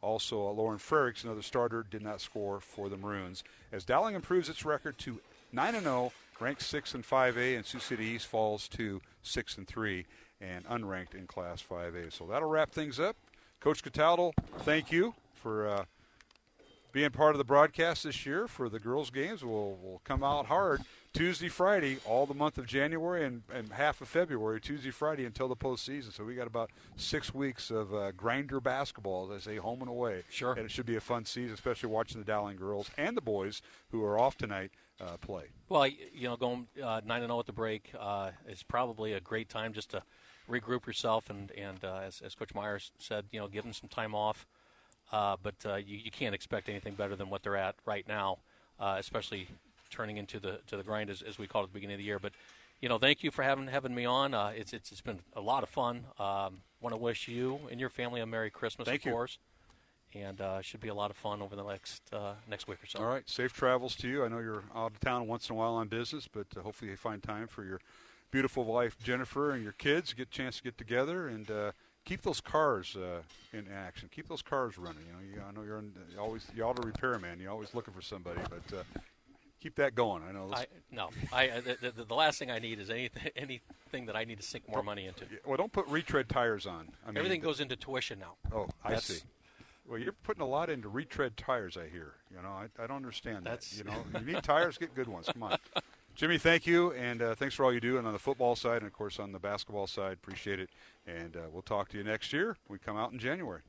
Also, Lauren Frericks, another starter, did not score for the Maroons. As Dowling improves its record to 9-0, ranked 6th in 5A, and Sioux City East falls to 6-3 and unranked in Class 5A. So that'll wrap things up. Coach Cataldo, thank you for being part of the broadcast this year for the girls' games. We'll come out hard Tuesday, Friday, all the month of January and half of February, Tuesday, Friday until the postseason. So we got about 6 weeks of grinder basketball, as they say, home and away. Sure. And it should be a fun season, especially watching the Dowling girls and the boys who are off tonight play. Well, going 9-0 at the break is probably a great time just to regroup yourself and as Coach Myers said, give them some time off. But you can't expect anything better than what they're at right now, especially turning into the grind as we call it at the beginning of the year. But thank you for having me on. It's been a lot of fun. Want to wish you and your family a Merry Christmas, of course. And should be a lot of fun over the next week or so. All right, safe travels to you. I know you're out of town once in a while on business, but hopefully you find time for your beautiful wife Jennifer and your kids. Get a chance to get together and. Keep those cars in action. Keep those cars running. I know you're you auto repairman. You're always looking for somebody, but keep that going. I know. The last thing I need is anything that I need to sink more money into. Well, don't put retread tires on. Everything goes into tuition now. Oh, I see. Well, you're putting a lot into retread tires, I hear. I don't understand that. You need tires, get good ones. Come on. Jimmy, thank you, and thanks for all you do, and on the football side, and, of course, on the basketball side. Appreciate it, and we'll talk to you next year. We come out in January.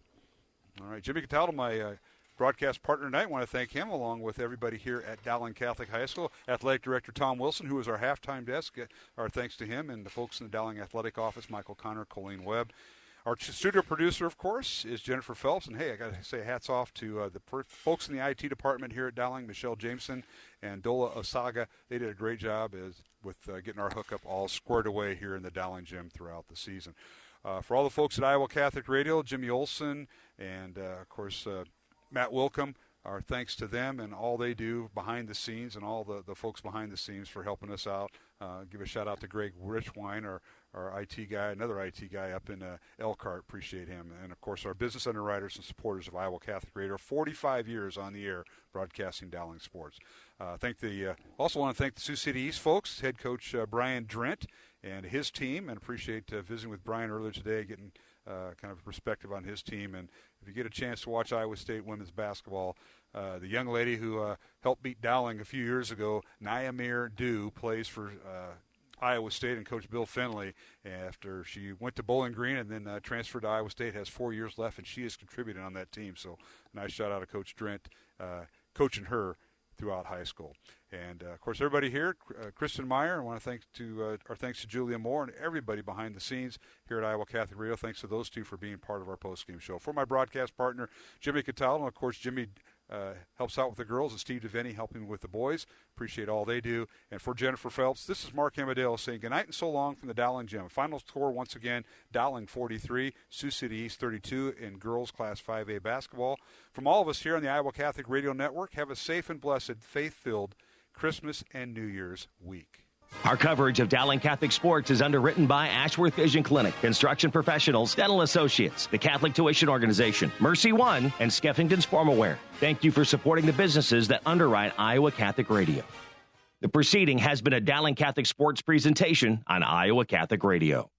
All right, Jimmy Cataldo, my broadcast partner tonight. I want to thank him, along with everybody here at Dowling Catholic High School. Athletic Director Tom Wilson, who is our halftime desk. Our thanks to him and the folks in the Dowling Athletic Office, Michael Connor, Colleen Webb. Our studio producer, of course, is Jennifer Phelps. And, hey, I got to say hats off to the folks in the IT department here at Dowling, Michelle Jameson and Dola Osaga. They did a great job with getting our hookup all squared away here in the Dowling gym throughout the season. For all the folks at Iowa Catholic Radio, Jimmy Olson and, of course, Matt Wilkham, our thanks to them and all they do behind the scenes and all the folks behind the scenes for helping us out. Give a shout-out to Greg Richwine, our IT guy, another IT guy up in Elkhart. Appreciate him. And, of course, our business underwriters and supporters of Iowa Catholic Radio. 45 years on the air broadcasting Dowling sports. Also want to thank the Sioux City East folks, head coach Brian Drent and his team, and appreciate visiting with Brian earlier today, getting kind of perspective on his team. And if you get a chance to watch Iowa State women's basketball, the young lady who helped beat Dowling a few years ago, Nyamir Dew, plays for Iowa State and Coach Bill Finley after she went to Bowling Green and then transferred to Iowa State, has 4 years left, and she is contributing on that team. So nice shout-out to Coach Drent coaching her throughout high school. And, of course, everybody here, Kristen Meyer, I want to thank our thanks to Julia Moore and everybody behind the scenes here at Iowa Catholic Radio. Thanks to those two for being part of our postgame show. For my broadcast partner, Jimmy Cataldo, and, of course, Jimmy helps out with the girls, and Steve DeVinny helping with the boys. Appreciate all they do. And for Jennifer Phelps, this is Mark Amadale saying goodnight and so long from the Dowling Gym. Final score, once again, Dowling 43, Sioux City East 32 in girls Class 5A basketball. From all of us here on the Iowa Catholic Radio Network, have a safe and blessed, faith-filled Christmas and New Year's week. Our coverage of Dowling Catholic sports is underwritten by Ashworth Vision Clinic, Construction Professionals, Dental Associates, the Catholic Tuition Organization, Mercy One, and Skeffington's Formalware. Thank you for supporting the businesses that underwrite Iowa Catholic Radio. The proceeding has been a Dowling Catholic sports presentation on Iowa Catholic Radio.